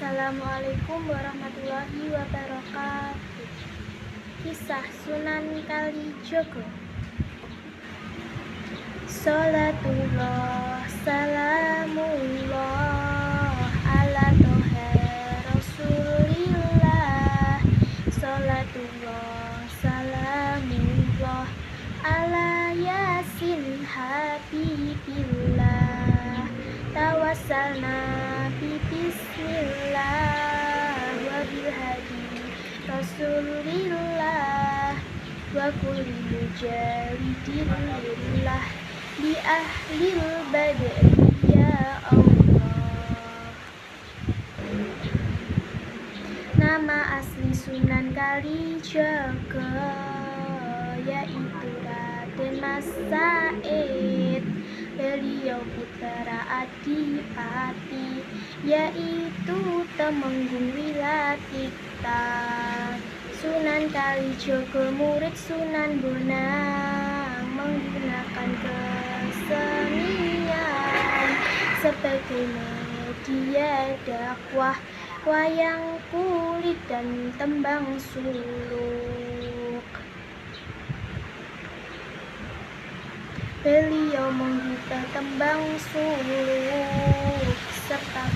Assalamualaikum warahmatullahi wabarakatuh. Kisah Sunan Kalijogo. Salatullah salamullah ala toha rasulillah. Salatullah salamullah ala yasin habibillah. Tawassalna bismillah wa bilhadi rasulillah wa kulli mujahidillah bi ahlil badri ya Allah. Nama asli Sunan Kalijogo yaitu Raden Mas Said. Beliau putra Adipati, yaitu Temenggung Wilatikta. Sunan Kalijogo murid Sunan Bonang, menggunakan kesenian sebagai media dakwah, wayang kulit dan tembang suluk. Beliau menggitar tembang suluk serta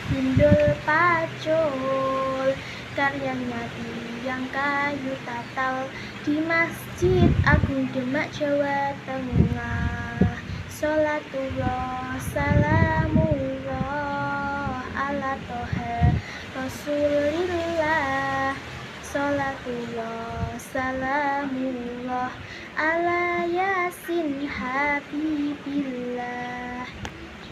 gundul pacul, karyanya tiang kayu tatal di Masjid Agung Demak, Jawa Tengah. Salatullah salamullah ala toha rasulillah. Salatullah salamullah ala yasin habibillah.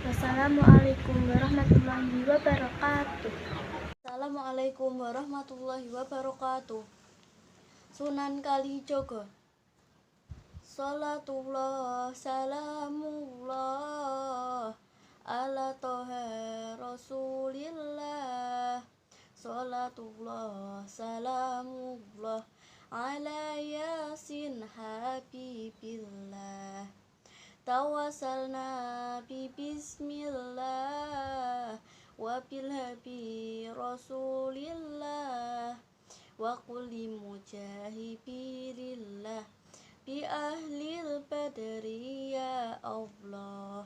Wassalamualaikum warahmatullahi wabarakatuh. Assalamualaikum warahmatullahi wabarakatuh. Sunan Kalijogo. Salatullah salamullah ala toha rasulillah. Salatullah salamullah ala yasin habibillah. Tawassalna bismillah wa bilhabi rasulillah wa kulli mujahidillah bi ahlil badri ya Allah.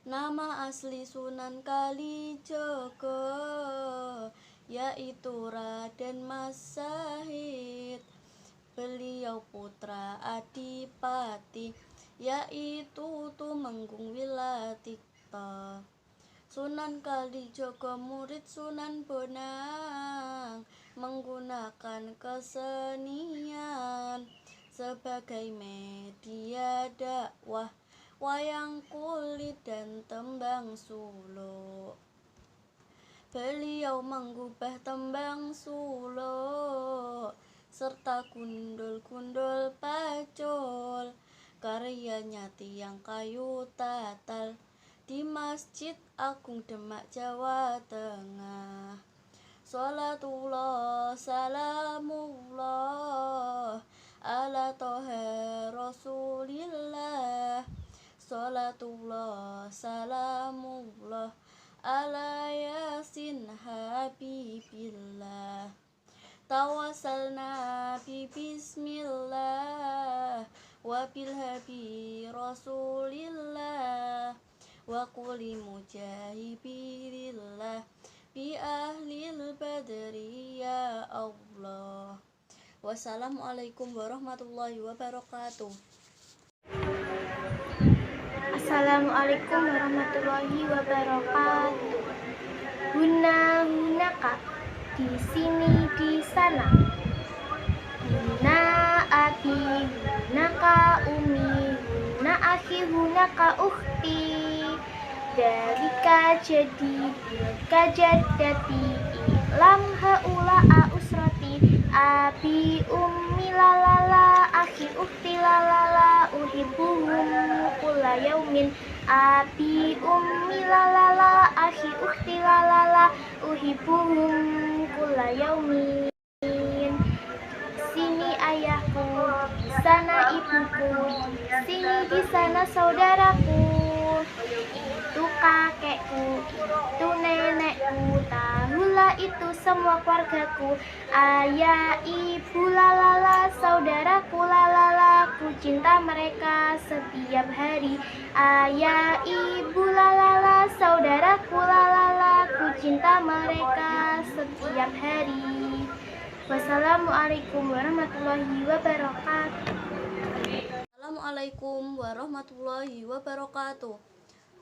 Nama asli Sunan Kalijogo yaitu Raden Mas Said. Beliau putra Adipati, yaitu Temenggung Wilatikta. Sunan Kalijogo murid Sunan Bonang, menggunakan kesenian sebagai media dakwah, wayang kulit dan tembang suluk. Beliau mengubah tembang suluk serta gundul-gundul pacul, karyanya tiang kayu tatal di Masjid Agung Demak, Jawa Tengah. Salatullah salamullah ala toha rasulillah. Salatullah salamullah ala yasin habibillah. Tawassalna bismillah wa bilhabi rasulillah wa kulli mujahidillah bi ahlil badri ya Allah. Wassalamualaikum warahmatullahi wabarakatuh. Assalamualaikum warahmatullahi wabarakatuh. Hunaka di sini di sana. Huna abi, hunaka umi, huna akhi, hunaka ukhti. Dalika jadi, dalika jaddati, ilam haula usrati. Abi ummi lalala, akhi ukhti lalala, uhibbuhum kulla yaumin. Abi ummi lalala, akhi ukhti lalala, uhibbuhum kulla yaumin. Sini ayahku, di sana ibuku, sini di sana saudaraku. Itu kakekku, itu nenekku, itu semua keluargaku. Ayah, ibu, lalala, saudaraku, lalala, ku cinta mereka setiap hari. Ayah, ibu, lalala, saudaraku, lalala, ku cinta mereka setiap hari. Wassalamualaikum warahmatullahi wabarakatuh. Assalamualaikum warahmatullahi wabarakatuh.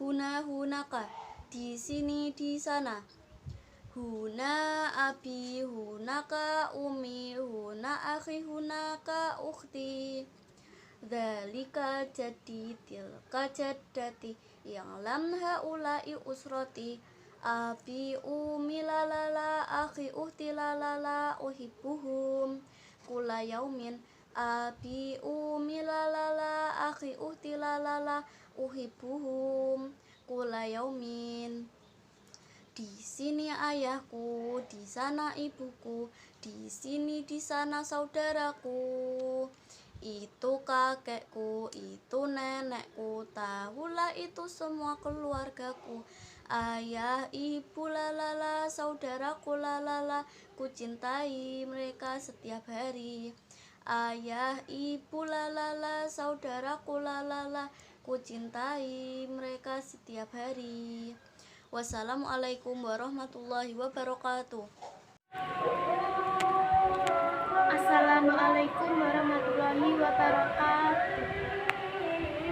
Huna hunaka, di sini di sana. Huna abi, hunaka umi, huna akhi, hunaka ukhti. Dzalika jaddi, tilka jaddati, yang lam haulai usrati. Abi umi lalala, akhi ukhti lalala, uhibbuhum kula yaumin. Abi umi lalala, akhi ukhti lalala, uhibbuhum kula yaumin. Di sini ayahku, di sana ibuku, di sini di sana saudaraku. Itu kakekku, itu nenekku, tahulah itu semua keluargaku. Ayah, ibu, lalala, saudaraku, lalala, ku cintai mereka setiap hari. Ayah, ibu, lalala, saudaraku, lalala, ku cintai mereka setiap hari. Wassalamualaikum warahmatullahi wabarakatuh. Assalamualaikum warahmatullahi wabarakatuh.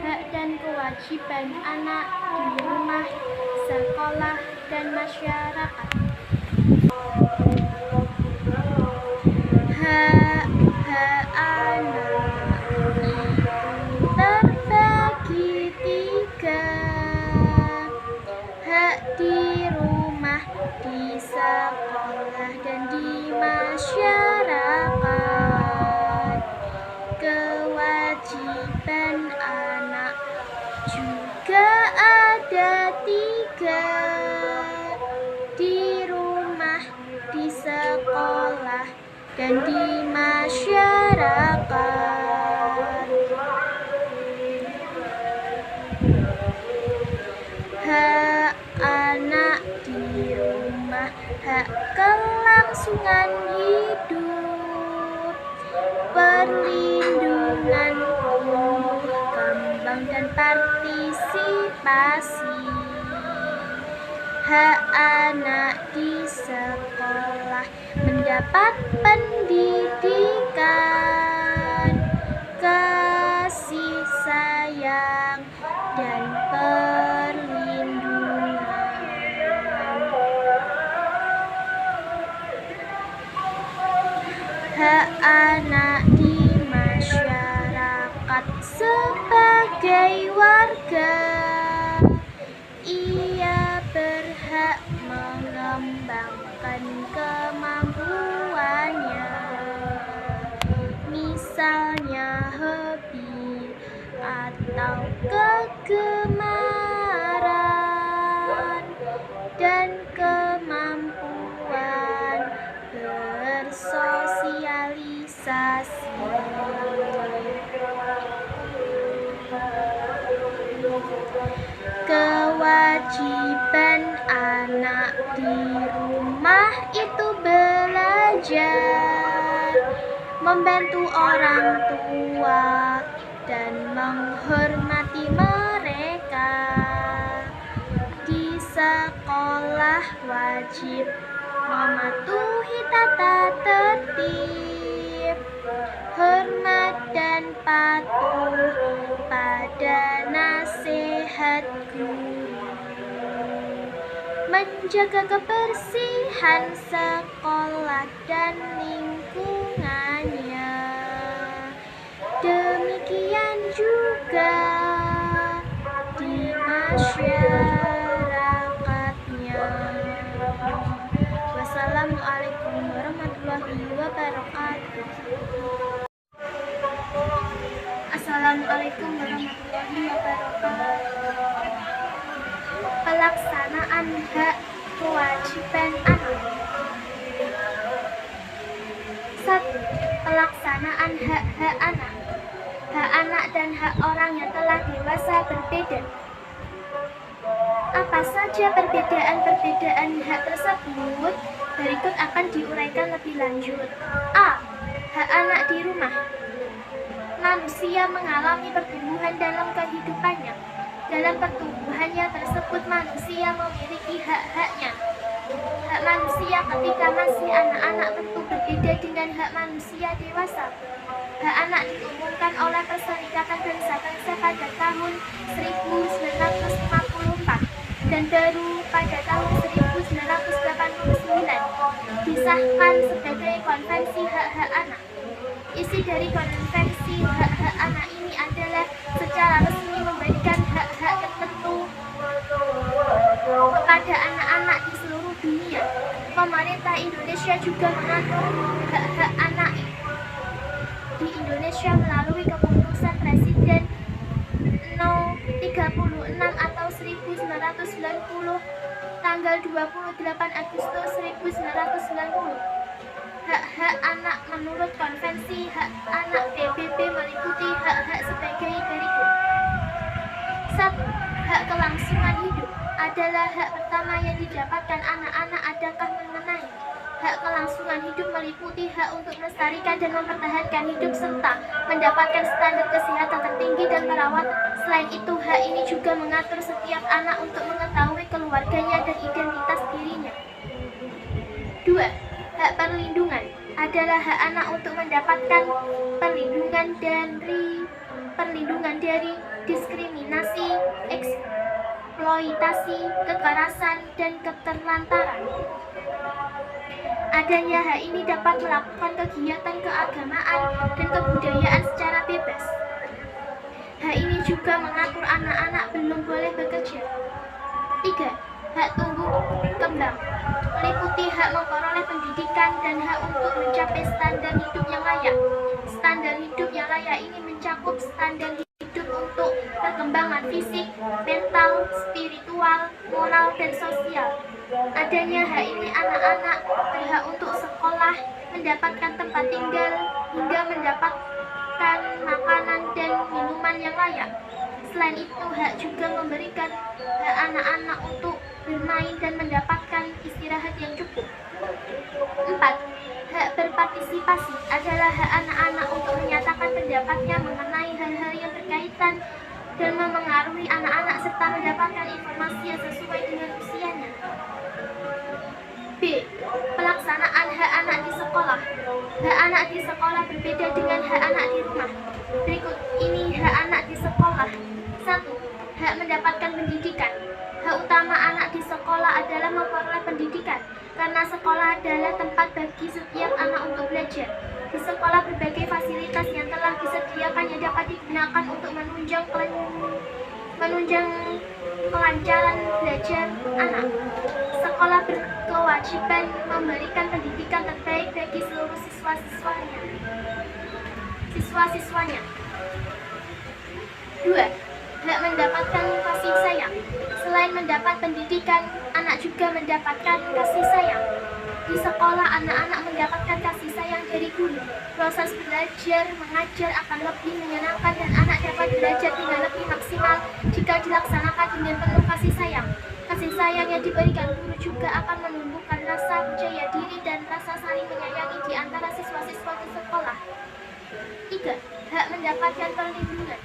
Hak dan kewajiban anak di rumah, sekolah, dan masyarakat. Hak anak terbagi tiga. Hak di rumah, di sekolah, dan di masyarakat. Kewajiban anak juga ada tiga. Di rumah, di sekolah, dan di masyarakat. Hak anak di rumah, hak kelangsungan hidup, perlindungan tumbuh kembang dan partisipasi. Hak anak di sekolah mendapat pendidikan, kasih sayang, dan perlindungan. Hak anak di masyarakat sebagai warga, ia berhak mengembangkan kemampuannya, misalnya hobi atau kegemaran, dan kemampuan bersosialisasi. Kewajiban anak di rumah itu belajar, membantu orang tua, dan menghormati mereka. Di sekolah wajib mematuhi tata tertib, hormat dan patuh pada nasihat guru, menjaga kebersihan sekolah dan lingkungannya. Demikian juga di masyarakatnya. Wassalamualaikum warahmatullahi wabarakatuh. Assalamualaikum warahmatullahi wabarakatuh. Pelaksanaan hak kewajiban anak. 1. Pelaksanaan hak anak. Hak anak dan hak orang yang telah dewasa berbeda. Apa saja perbedaan-perbedaan hak tersebut? Berikut akan diuraikan lebih lanjut. A. Hak anak di rumah. Manusia mengalami pertumbuhan dalam kehidupannya. Dalam pertumbuhannya tersebut, manusia memiliki hak-haknya. Hak manusia ketika masih anak-anak tentu berbeda dengan hak manusia dewasa. Hak anak diumumkan oleh Perserikatan Bangsa-Bangsa pada tahun 1954 dan baru pada tahun 1989 disahkan sebagai Konvensi Hak-Hak Anak. Isi dari Konvensi Hak-Hak Anak ini adalah secara resmi memberikan hak-hak tertentu kepada anak-anak di seluruh dunia. Pemerintah Indonesia juga mengatur hak-hak anak di Indonesia melalui Keputusan Presiden No. 36 atau 1990 tanggal 28 Agustus 1990. Hak-hak anak menurut Konvensi Hak Anak PBB meliputi hak-hak sebagai berikut. 1. Hak kelangsungan hidup adalah hak pertama yang didapatkan anak-anak adakah mengenai. Hak kelangsungan hidup meliputi hak untuk melestarikan dan mempertahankan hidup serta mendapatkan standar kesehatan tertinggi dan perawatan. Selain itu, hak ini juga mengatur setiap anak untuk mengetahui keluarganya dan identitas dirinya. 2. Hak perlindungan adalah hak anak untuk mendapatkan perlindungan dari diskriminasi, eksploitasi, kekerasan, dan keterlantaran. Adanya hak ini dapat melakukan kegiatan keagamaan dan kebudayaan secara bebas. Hak ini juga mengatur anak-anak belum boleh bekerja. 3. Hak tumbuh kembang meliputi hak memperoleh pendidikan dan hak untuk mencapai standar hidup yang layak. Standar hidup yang layak ini mencakup standar hidup untuk perkembangan fisik, mental, spiritual, moral, dan sosial. Adanya hak ini anak-anak berhak untuk sekolah, mendapatkan tempat tinggal, hingga mendapatkan makanan dan minuman yang layak. Selain itu, hak juga memberikan hak anak-anak untuk bermain dan mendapatkan istirahat yang cukup. 4. Hak berpartisipasi adalah hak anak-anak untuk menyatakan pendapatnya mengenai hal-hal yang berkaitan dan memengaruhi anak-anak serta mendapatkan informasi yang sesuai dengan usianya. B. Pelaksanaan hak anak di sekolah. Hak anak di sekolah berbeda dengan hak anak di rumah. Berikut ini hak anak di sekolah. 1. Hak mendapatkan pendidikan. Hak utama anak di sekolah adalah memperoleh pendidikan, karena sekolah adalah tempat bagi setiap anak untuk belajar. Di sekolah berbagai fasilitas yang telah disediakan yang dapat digunakan untuk menunjang kelancaran belajar anak. Sekolah berkewajiban memberikan pendidikan terbaik bagi seluruh siswa-siswanya. 2. Hak mendapatkan kasih sayang. Selain mendapat pendidikan, anak juga mendapatkan kasih sayang. Di sekolah, anak-anak mendapatkan kasih sayang dari guru. Proses belajar mengajar akan lebih menyenangkan dan anak dapat belajar dengan lebih maksimal jika dilaksanakan dengan penuh kasih sayang. Kasih sayang yang diberikan guru juga akan menumbuhkan rasa percaya diri dan rasa saling menyayangi di antara siswa-siswa di sekolah. 3. Hak mendapatkan perlindungan.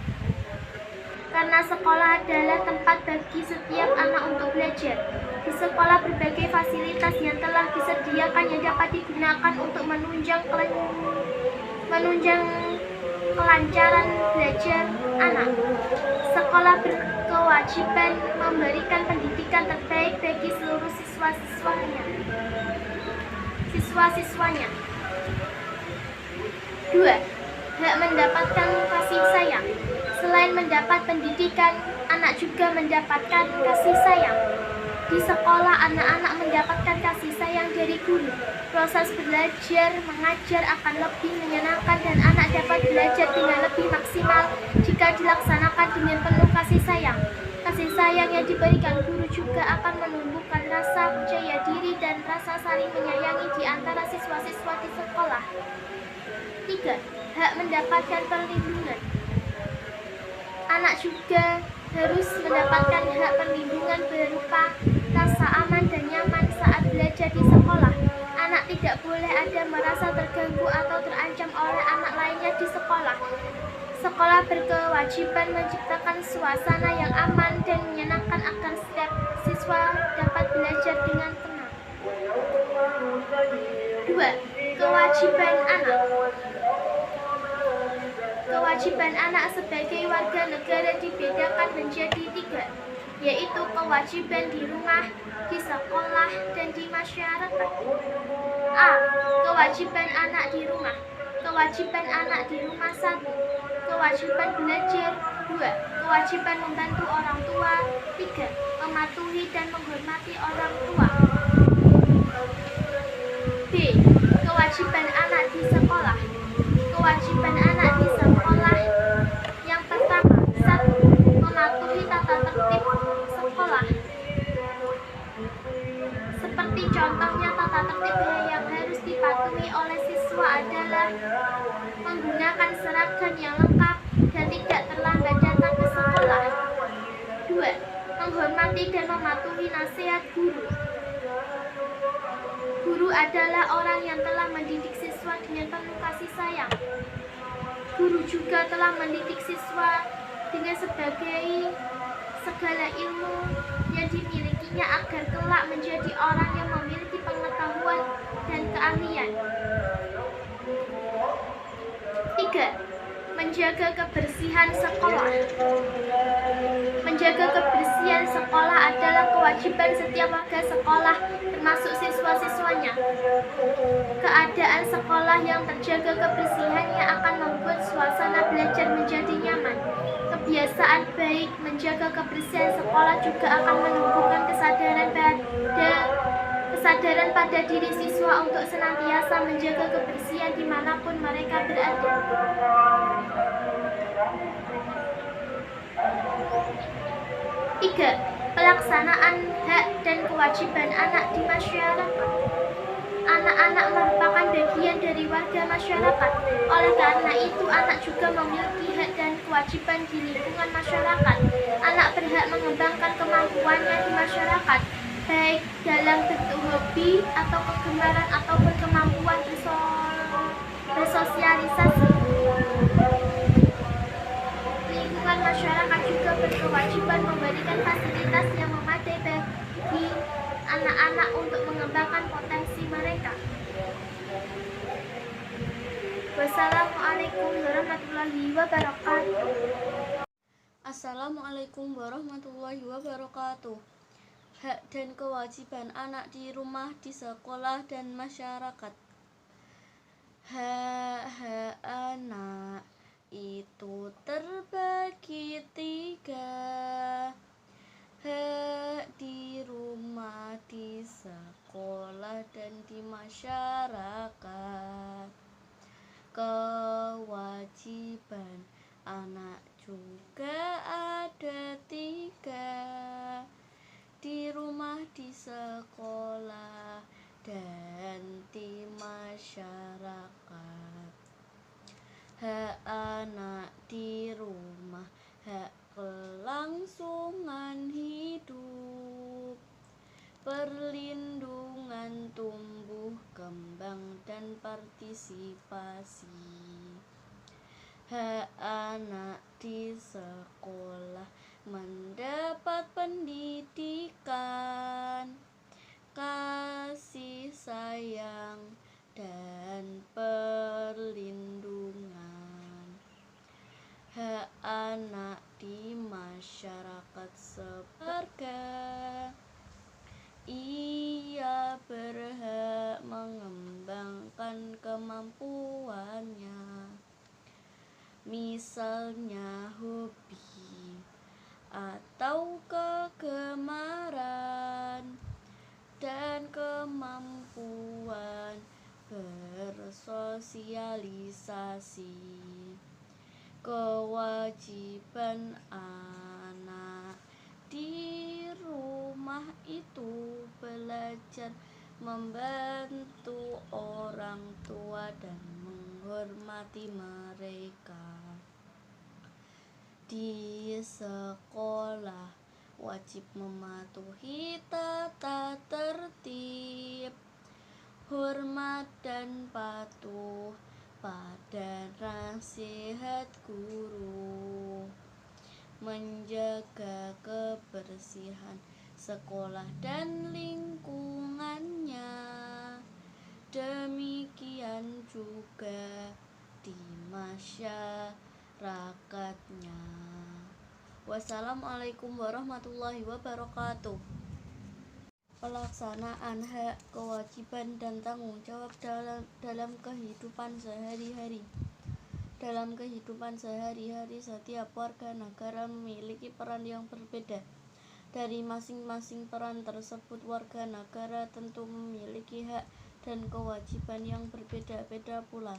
Karena sekolah adalah tempat bagi setiap anak untuk belajar. Di sekolah berbagai fasilitas yang telah disediakan yang dapat digunakan untuk menunjang kelancaran belajar anak. Sekolah berkewajiban memberikan pendidikan terbaik bagi seluruh siswa-siswanya. 2. Hak mendapatkan kasih sayang. Selain mendapat pendidikan, anak juga mendapatkan kasih sayang. Di sekolah, anak-anak mendapatkan kasih sayang dari guru. Proses belajar mengajar akan lebih menyenangkan dan anak dapat belajar dengan lebih maksimal jika dilaksanakan dengan penuh kasih sayang. Kasih sayang yang diberikan guru juga akan menumbuhkan rasa percaya diri dan rasa saling menyayangi di antara siswa-siswa di sekolah. 3. Hak mendapatkan perlindungan. Anak juga harus mendapatkan hak perlindungan berupa rasa aman dan nyaman saat belajar di sekolah. Anak tidak boleh ada merasa terganggu atau terancam oleh anak lainnya di sekolah. Sekolah berkewajiban menciptakan suasana yang aman dan menyenangkan agar setiap siswa dapat belajar dengan tenang. 2. Kewajiban anak. Kewajiban anak sebagai warga negara dibedakan menjadi 3, yaitu kewajiban di rumah, di sekolah, dan di masyarakat. A. Kewajiban anak di rumah. Kewajiban anak di rumah 1. Kewajiban belajar 2. Kewajiban membantu orang tua 3. Mematuhi dan menghormati orang tua. B. Kewajiban anak di sekolah. Kewajiban anak di sekolah yang pertama 1. Mematuhi tata tertib sekolah. Seperti contohnya tata tertib yang harus dipatuhi oleh siswa adalah menggunakan seragam yang lengkap dan tidak terlambat datang ke sekolah. 2. Menghormati dan mematuhi nasihat guru. Guru adalah orang yang telah mendidik siswa dengan penuh kasih sayang. Guru juga telah mendidik siswa dengan segala ilmu yang dimilikinya agar kelak menjadi orang yang memiliki pengetahuan dan keahlian. 3. Menjaga kebersihan sekolah. Menjaga kebersihan sekolah adalah kewajiban setiap warga sekolah, termasuk siswa-siswanya. Keadaan sekolah yang terjaga kebersihannya akan membuat suasana belajar menjadi nyaman. Kebiasaan baik menjaga kebersihan sekolah juga akan menumbuhkan kesadaran pada diri siswa untuk senantiasa menjaga kebersihan dimanapun mereka berada. 3. Pelaksanaan hak dan kewajiban anak di masyarakat. Anak-anak merupakan bagian dari warga masyarakat. Oleh karena itu, anak juga memiliki hak dan kewajiban di lingkungan masyarakat. Anak berhak mengembangkan kemampuannya di masyarakat, baik dalam bentuk hobi atau kegemaran ataupun kemampuan bersosialisasi. Lingkungan masyarakat juga berkewajiban memberikan fasilitas yang memadai bagi anak-anak untuk mengembangkan potensi mereka. Wassalamualaikum warahmatullahi wabarakatuh. Assalamualaikum warahmatullahi wabarakatuh. Hak dan kewajiban anak di rumah, di sekolah, dan masyarakat. Hak anak itu terbagi 3. Hak di rumah, di sekolah, dan di masyarakat. Kewajiban anak juga ada 3, di rumah, di sekolah, dan di masyarakat. Hak anak di rumah, hak kelangsungan hidup, perlindungan tumbuh kembang dan partisipasi. Hak anak di sekolah mendapat pendidikan, kasih sayang, dan perlindungan. Hak anak di masyarakat seberga. Ia berhak mengembangkan kemampuannya, misalnya hobi atau kegemaran, dan kemampuan bersosialisasi. Kewajiban anak di rumah itu belajar membantu orang tua dan menghormati mereka. di sekolah wajib mematuhi tata tertib, hormat dan patuh pada nasihat guru, menjaga kebersihan sekolah dan lingkungannya. Demikian juga di masyarakatnya. Wassalamualaikum warahmatullahi wabarakatuh. Pelaksanaan hak, kewajiban, dan tanggung jawab dalam kehidupan sehari-hari. Dalam kehidupan sehari-hari, setiap warga negara memiliki peran yang berbeda. Dari masing-masing peran tersebut, warga negara tentu memiliki hak dan kewajiban yang berbeda-beda pula.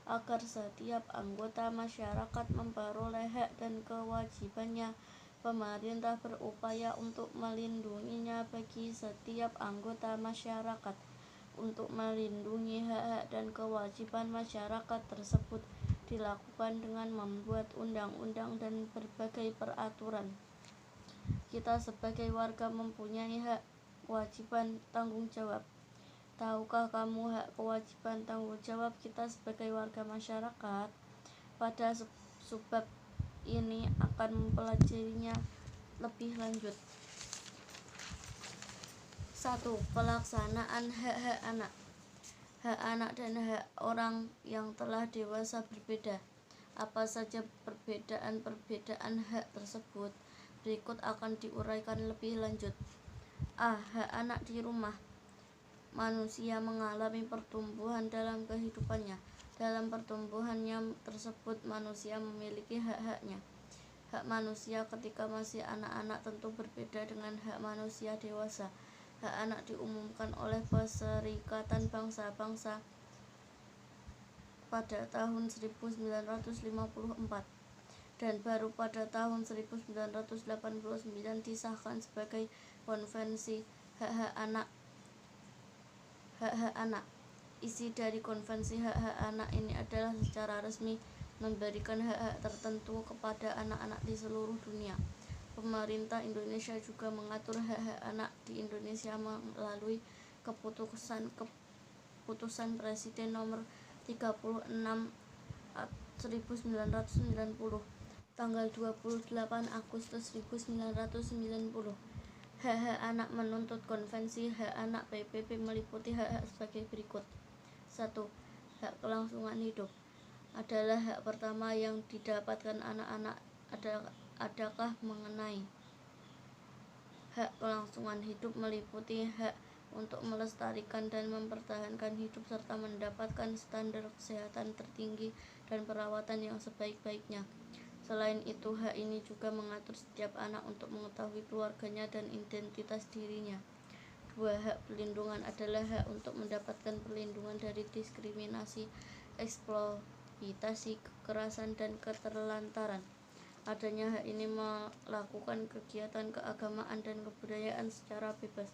Agar setiap anggota masyarakat memperoleh hak dan kewajibannya, pemerintah berupaya untuk melindunginya bagi setiap anggota masyarakat. Untuk melindungi hak-hak dan kewajiban masyarakat tersebut dilakukan dengan membuat undang-undang dan berbagai peraturan. Kita sebagai warga mempunyai hak, kewajiban, tanggung jawab. Tahukah kamu hak, kewajiban, tanggung jawab kita sebagai warga masyarakat? Pada subbab ini akan mempelajarinya lebih lanjut. 1. Pelaksanaan hak-hak anak. Hak anak dan hak orang yang telah dewasa berbeda. Apa saja perbedaan-perbedaan hak tersebut? Berikut akan diuraikan lebih lanjut. A. Hak anak di rumah. Manusia mengalami pertumbuhan dalam kehidupannya. Dalam pertumbuhannya tersebut, manusia memiliki hak-haknya. Hak manusia ketika masih anak-anak tentu berbeda dengan hak manusia dewasa. Hak anak diumumkan oleh Perserikatan Bangsa-Bangsa pada tahun 1954 dan baru pada tahun 1989 disahkan sebagai Konvensi Hak-Hak Anak. Hak-hak anak. Isi dari Konvensi Hak-Hak Anak ini adalah secara resmi memberikan hak-hak tertentu kepada anak-anak di seluruh dunia. Pemerintah Indonesia juga mengatur hak-hak anak di Indonesia melalui keputusan Presiden nomor 36 1990 tanggal 28 Agustus 1990. Hak-hak anak menuntut Konvensi Hak Anak PBB meliputi hak-hak sebagai berikut. 1. Hak kelangsungan hidup adalah hak pertama yang didapatkan anak-anak adakah mengenai. Hak kelangsungan hidup meliputi hak untuk melestarikan dan mempertahankan hidup serta mendapatkan standar kesehatan tertinggi dan perawatan yang sebaik-baiknya. Selain itu, hak ini juga mengatur setiap anak untuk mengetahui keluarganya dan identitas dirinya. 2. Hak perlindungan adalah hak untuk mendapatkan perlindungan dari diskriminasi, eksploitasi, kekerasan, dan keterlantaran. Adanya hak ini melakukan kegiatan keagamaan dan kebudayaan secara bebas.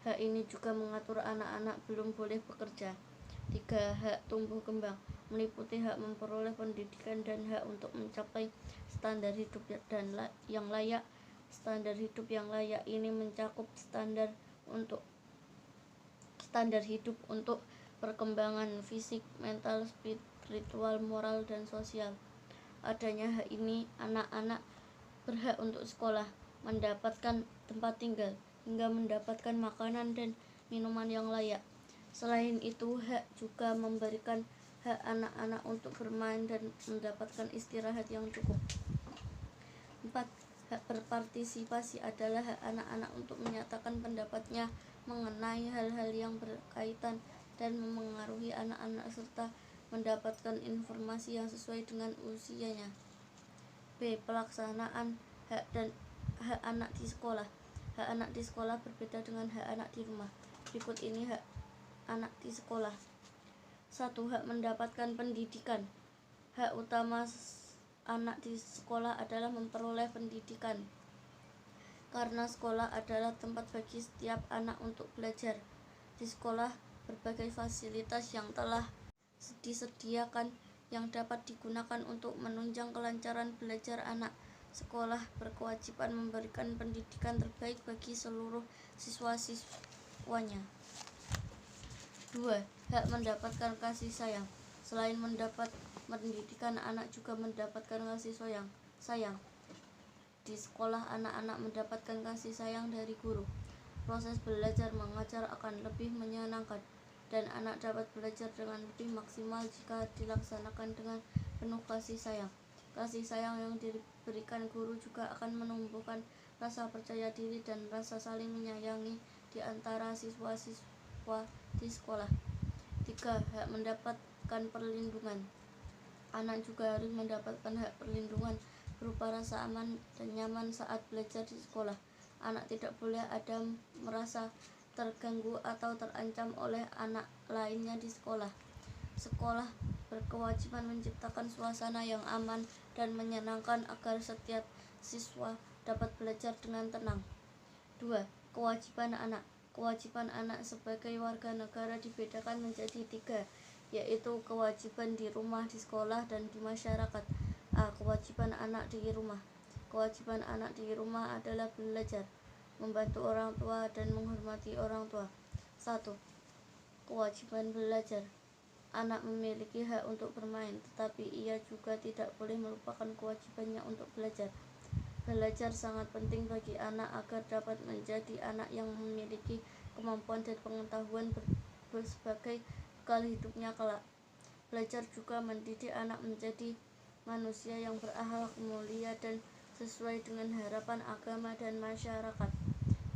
Hak ini juga mengatur anak-anak belum boleh bekerja. 3. Hak tumbuh kembang meliputi hak memperoleh pendidikan dan hak untuk mencapai standar hidup yang layak. Standar hidup yang layak ini mencakup standar hidup untuk perkembangan fisik, mental, spiritual, moral, dan sosial. Adanya hak ini, anak-anak berhak untuk sekolah, mendapatkan tempat tinggal, hingga mendapatkan makanan dan minuman yang layak. Selain itu, hak juga memberikan hak anak-anak untuk bermain dan mendapatkan istirahat yang cukup. 4. Hak berpartisipasi adalah hak anak-anak untuk menyatakan pendapatnya mengenai hal-hal yang berkaitan dan memengaruhi anak-anak serta mendapatkan informasi yang sesuai dengan usianya. B. Pelaksanaan hak anak di sekolah. Hak anak di sekolah berbeda dengan hak anak di rumah. Berikut ini hak anak di sekolah. 1. Hak mendapatkan pendidikan. Hak utama anak di sekolah adalah memperoleh pendidikan, karena sekolah adalah tempat bagi setiap anak untuk belajar. Di sekolah, berbagai fasilitas yang telah disediakan yang dapat digunakan untuk menunjang kelancaran belajar anak. Sekolah berkewajiban memberikan pendidikan terbaik bagi seluruh siswa-siswanya. 2. Hak mendapatkan kasih sayang. Selain mendapat pendidikan, anak juga mendapatkan kasih sayang. Di sekolah, anak-anak mendapatkan kasih sayang dari guru. Proses belajar mengajar akan lebih menyenangkan, dan anak dapat belajar dengan lebih maksimal jika dilaksanakan dengan penuh kasih sayang. Kasih sayang yang diberikan guru juga akan menumbuhkan rasa percaya diri dan rasa saling menyayangi di antara siswa-siswa di sekolah. 3. Hak mendapatkan perlindungan. Anak juga harus mendapatkan hak perlindungan berupa rasa aman dan nyaman saat belajar di sekolah. Anak tidak boleh ada merasa terganggu atau terancam oleh anak lainnya di sekolah. Sekolah berkewajiban menciptakan suasana yang aman dan menyenangkan agar setiap siswa dapat belajar dengan tenang. 2. Kewajiban anak. Kewajiban anak sebagai warga negara dibedakan menjadi 3, yaitu kewajiban di rumah, di sekolah, dan di masyarakat. A. Kewajiban anak di rumah. Kewajiban anak di rumah adalah belajar, membantu orang tua, dan menghormati orang tua. 1. Kewajiban belajar. Anak memiliki hak untuk bermain, tetapi ia juga tidak boleh melupakan kewajibannya untuk belajar. Belajar sangat penting bagi anak agar dapat menjadi anak yang memiliki kemampuan dan pengetahuan sebagai bekal hidupnya kelak. Belajar juga mendidik anak menjadi manusia yang berakhlak mulia dan sesuai dengan harapan agama dan masyarakat.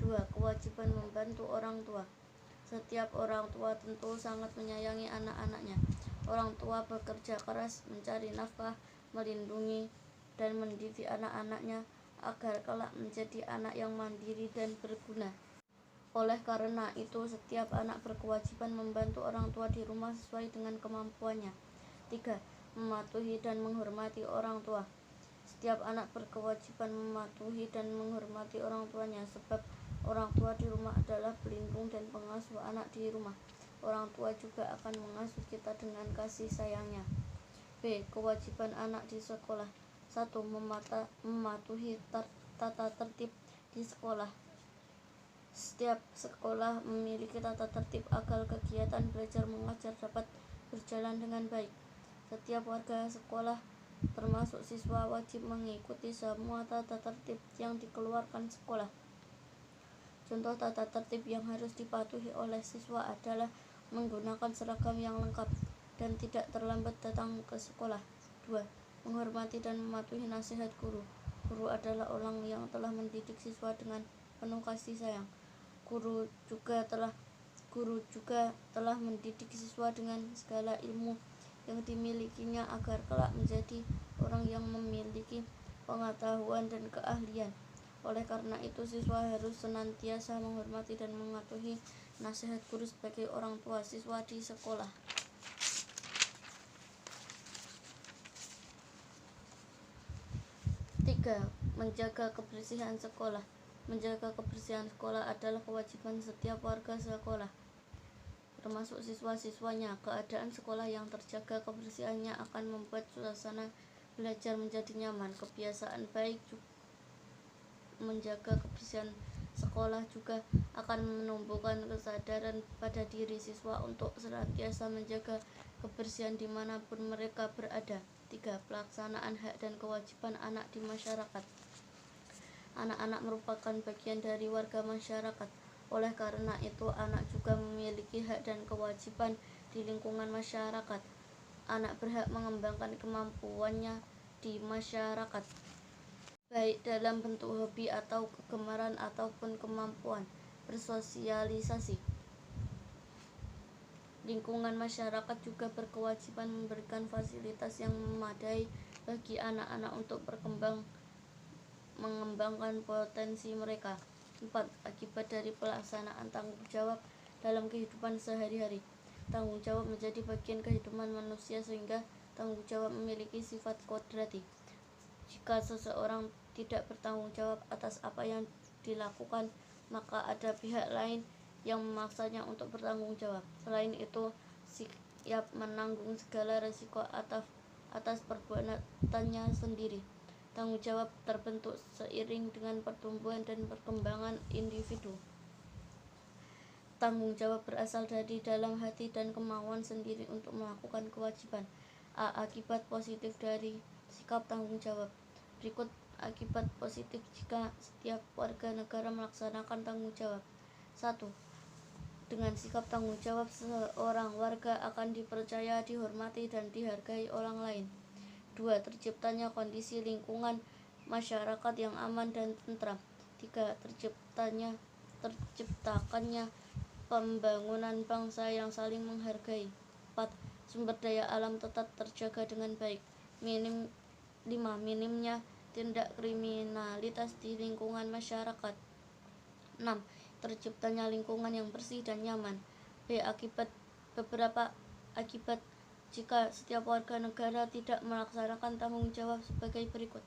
2. Kewajiban membantu orang tua. Setiap orang tua tentu sangat menyayangi anak-anaknya. Orang tua bekerja keras mencari nafkah, melindungi, dan mendidik anak-anaknya agar kelak menjadi anak yang mandiri dan berguna. Oleh karena itu, setiap anak berkewajiban membantu orang tua di rumah sesuai dengan kemampuannya. 3. Mematuhi dan menghormati orang tua. Setiap anak berkewajiban mematuhi dan menghormati orang tuanya, sebab orang tua di rumah adalah pelindung dan pengasuh anak di rumah. Orang tua juga akan mengasuh kita dengan kasih sayangnya. B. Kewajiban anak di sekolah. 1. Mematuhi tata tertib di sekolah. Setiap sekolah memiliki tata tertib agar kegiatan belajar mengajar dapat berjalan dengan baik. Setiap warga sekolah, termasuk siswa, wajib mengikuti semua tata tertib yang dikeluarkan sekolah. Contoh tata tertib yang harus dipatuhi oleh siswa adalah menggunakan seragam yang lengkap dan tidak terlambat datang ke sekolah. 2. Menghormati dan mematuhi nasihat guru. Guru adalah orang yang telah mendidik siswa dengan penuh kasih sayang. Guru juga telah mendidik siswa dengan segala ilmu yang dimilikinya agar kelak menjadi orang yang memiliki pengetahuan dan keahlian. Oleh karena itu, siswa harus senantiasa menghormati dan mematuhi nasihat guru sebagai orang tua siswa di sekolah. 3. Menjaga kebersihan sekolah. Menjaga kebersihan sekolah adalah kewajiban setiap warga sekolah, termasuk siswa-siswanya. Keadaan sekolah yang terjaga kebersihannya akan membuat suasana belajar menjadi nyaman. Kebiasaan baik menjaga kebersihan sekolah juga akan menumbuhkan kesadaran pada diri siswa untuk senantiasa menjaga kebersihan dimanapun mereka berada. 3. Pelaksanaan hak dan kewajiban anak di masyarakat. Anak-anak merupakan bagian dari warga masyarakat. Oleh karena itu, anak juga memiliki hak dan kewajiban di lingkungan masyarakat. Anak berhak mengembangkan kemampuannya di masyarakat, baik dalam bentuk hobi atau kegemaran ataupun kemampuan bersosialisasi. Lingkungan masyarakat juga berkewajiban memberikan fasilitas yang memadai bagi anak-anak untuk mengembangkan potensi mereka. 4. Akibat dari pelaksanaan tanggung jawab dalam kehidupan sehari-hari. Tanggung jawab menjadi bagian kehidupan manusia sehingga tanggung jawab memiliki sifat kodrati. Jika seseorang tidak bertanggung jawab atas apa yang dilakukan, maka ada pihak lain yang memaksanya untuk bertanggung jawab. Selain itu, siap menanggung segala resiko atas perbuatannya sendiri. Tanggung jawab terbentuk seiring dengan pertumbuhan dan perkembangan individu. Tanggung jawab berasal dari dalam hati dan kemauan sendiri untuk melakukan kewajiban. Akibat positif dari sikap tanggung jawab. Berikut akibat positif jika setiap warga negara melaksanakan tanggung jawab. 1. Dengan sikap tanggung jawab, seorang warga akan dipercaya, dihormati, dan dihargai orang lain. 2. Terciptanya kondisi lingkungan masyarakat yang aman dan tentram. 3. Terciptakannya pembangunan bangsa yang saling menghargai. 4. Sumber daya alam tetap terjaga dengan baik. 5. Minimnya tindak kriminalitas di lingkungan masyarakat. 6. Terciptanya lingkungan yang bersih dan nyaman. B. Beberapa akibat jika setiap warga negara tidak melaksanakan tanggung jawab sebagai berikut.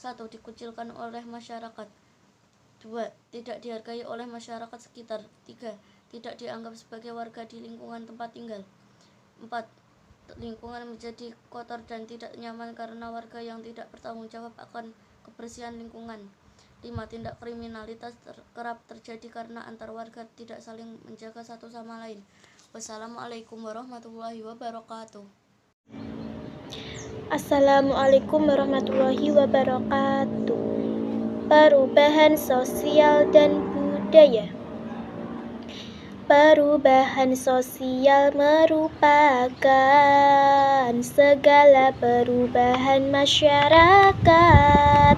1. Dikucilkan oleh masyarakat. 2. Tidak dihargai oleh masyarakat sekitar. 3. Tidak dianggap sebagai warga di lingkungan tempat tinggal. 4. Lingkungan menjadi kotor dan tidak nyaman karena warga yang tidak bertanggung jawab akan kebersihan lingkungan. 5. Tindak kriminalitas kerap terjadi karena antar warga tidak saling menjaga satu sama lain. Wassalamualaikum warahmatullahi wabarakatuh. Assalamualaikum warahmatullahi wabarakatuh. Perubahan sosial dan budaya. Perubahan sosial merupakan segala perubahan masyarakat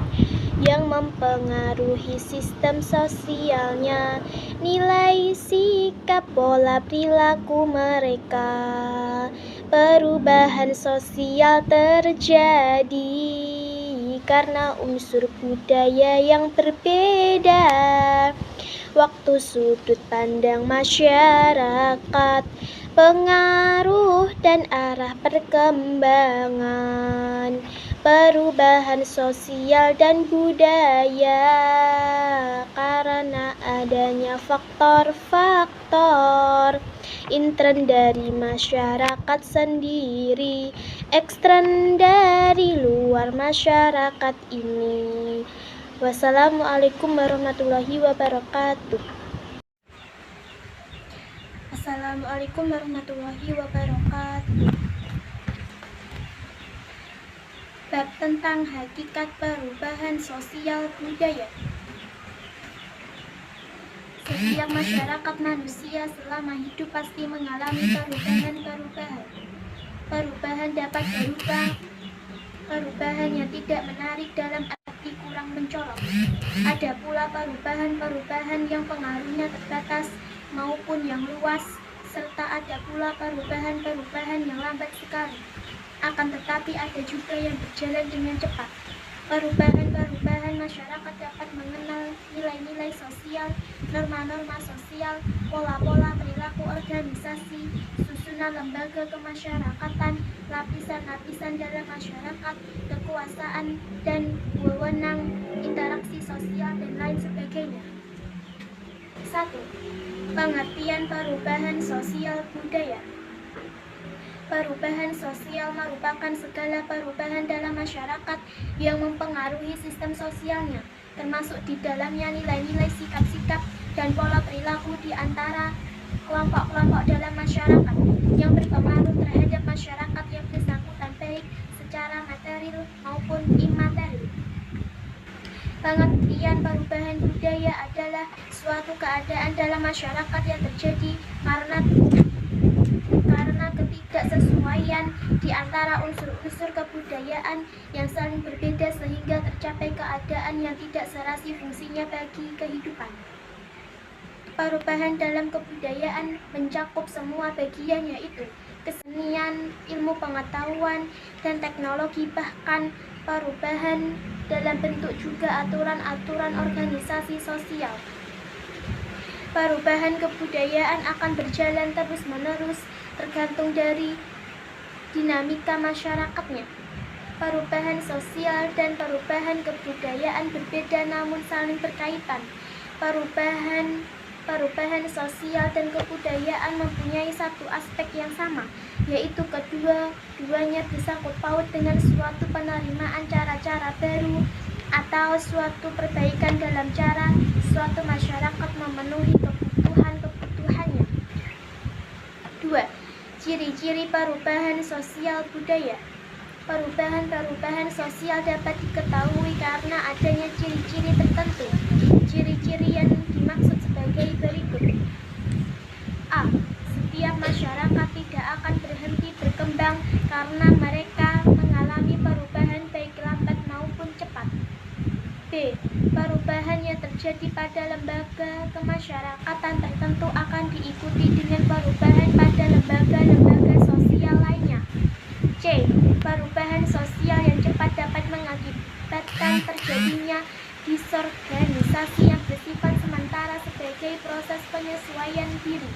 yang mempengaruhi sistem sosialnya, nilai, sikap, pola perilaku mereka. Perubahan sosial terjadi karena unsur budaya yang berbeda, waktu sudut pandang masyarakat, pengaruh dan arah perkembangan. Perubahan sosial dan budaya karena adanya faktor-faktor intern dari masyarakat sendiri, ekstern dari luar masyarakat ini. Wassalamualaikum warahmatullahi wabarakatuh. Assalamualaikum warahmatullahi wabarakatuh. Bab tentang hakikat perubahan sosial budaya. Setiap masyarakat manusia selama hidup pasti mengalami perubahan. Perubahan dapat berupa perubahan yang tidak menarik dalam arti kurang mencolok. Ada pula perubahan yang pengaruhnya terbatas maupun yang luas, serta ada pula perubahan yang lambat sekali. Akan tetapi ada juga yang berjalan dengan cepat. Perubahan masyarakat dapat mengenal nilai-nilai sosial, norma-norma sosial, pola-pola perilaku organisasi, susunan lembaga kemasyarakatan, lapisan-lapisan dalam masyarakat, kekuasaan dan wewenang, interaksi sosial, dan lain sebagainya. 1. Pengertian perubahan sosial budaya. Perubahan sosial merupakan segala perubahan dalam masyarakat yang mempengaruhi sistem sosialnya, termasuk di dalamnya nilai-nilai, sikap-sikap, dan pola perilaku di antara kelompok-kelompok dalam masyarakat yang berpengaruh terhadap masyarakat yang bersangkutan, baik secara material maupun imaterial. Pengertian perubahan budaya adalah suatu keadaan dalam masyarakat yang terjadi karena ketidaksesuaian di antara unsur-unsur kebudayaan yang saling berbeda sehingga tercapai keadaan yang tidak serasi fungsinya bagi kehidupan. Perubahan dalam kebudayaan mencakup semua bagian, yaitu kesenian, ilmu pengetahuan, dan teknologi, bahkan perubahan dalam bentuk juga aturan-aturan organisasi sosial. Perubahan kebudayaan akan berjalan terus-menerus tergantung dari dinamika masyarakatnya. Perubahan sosial dan perubahan kebudayaan berbeda namun saling berkaitan. Perubahan perubahan sosial dan kebudayaan mempunyai satu aspek yang sama, yaitu kedua-duanya bersangkut paut dengan suatu penerimaan cara-cara baru atau suatu perbaikan dalam cara suatu masyarakat memenuhi kebutuhan-kebutuhannya. 2. Ciri-ciri perubahan sosial budaya. Perubahan sosial dapat diketahui karena adanya ciri-ciri tertentu. Ciri-ciri yang dimaksud sebagai berikut. A. Setiap masyarakat tidak akan berhenti berkembang karena mereka mengalami perubahan baik lambat maupun cepat. B. Perubahan yang terjadi pada lembaga kemasyarakatan tertentu akan diikuti dengan perubahan pada lembaga-lembaga sosial lainnya. C. Perubahan sosial yang cepat dapat mengakibatkan terjadinya disorganisasi yang bersifat sementara sebagai proses penyesuaian diri.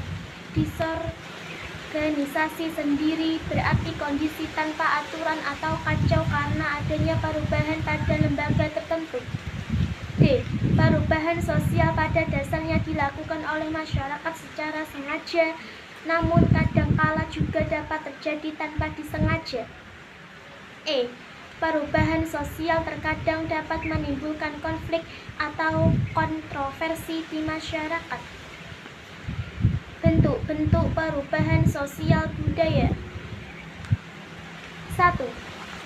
Disorganisasi sendiri berarti kondisi tanpa aturan atau kacau karena adanya perubahan pada lembaga tertentu. D. Perubahan sosial pada dasarnya dilakukan oleh masyarakat secara sengaja, namun kadangkala juga dapat terjadi tanpa disengaja. E. Perubahan sosial terkadang dapat menimbulkan konflik atau kontroversi di masyarakat. Bentuk-bentuk perubahan sosial budaya. 1.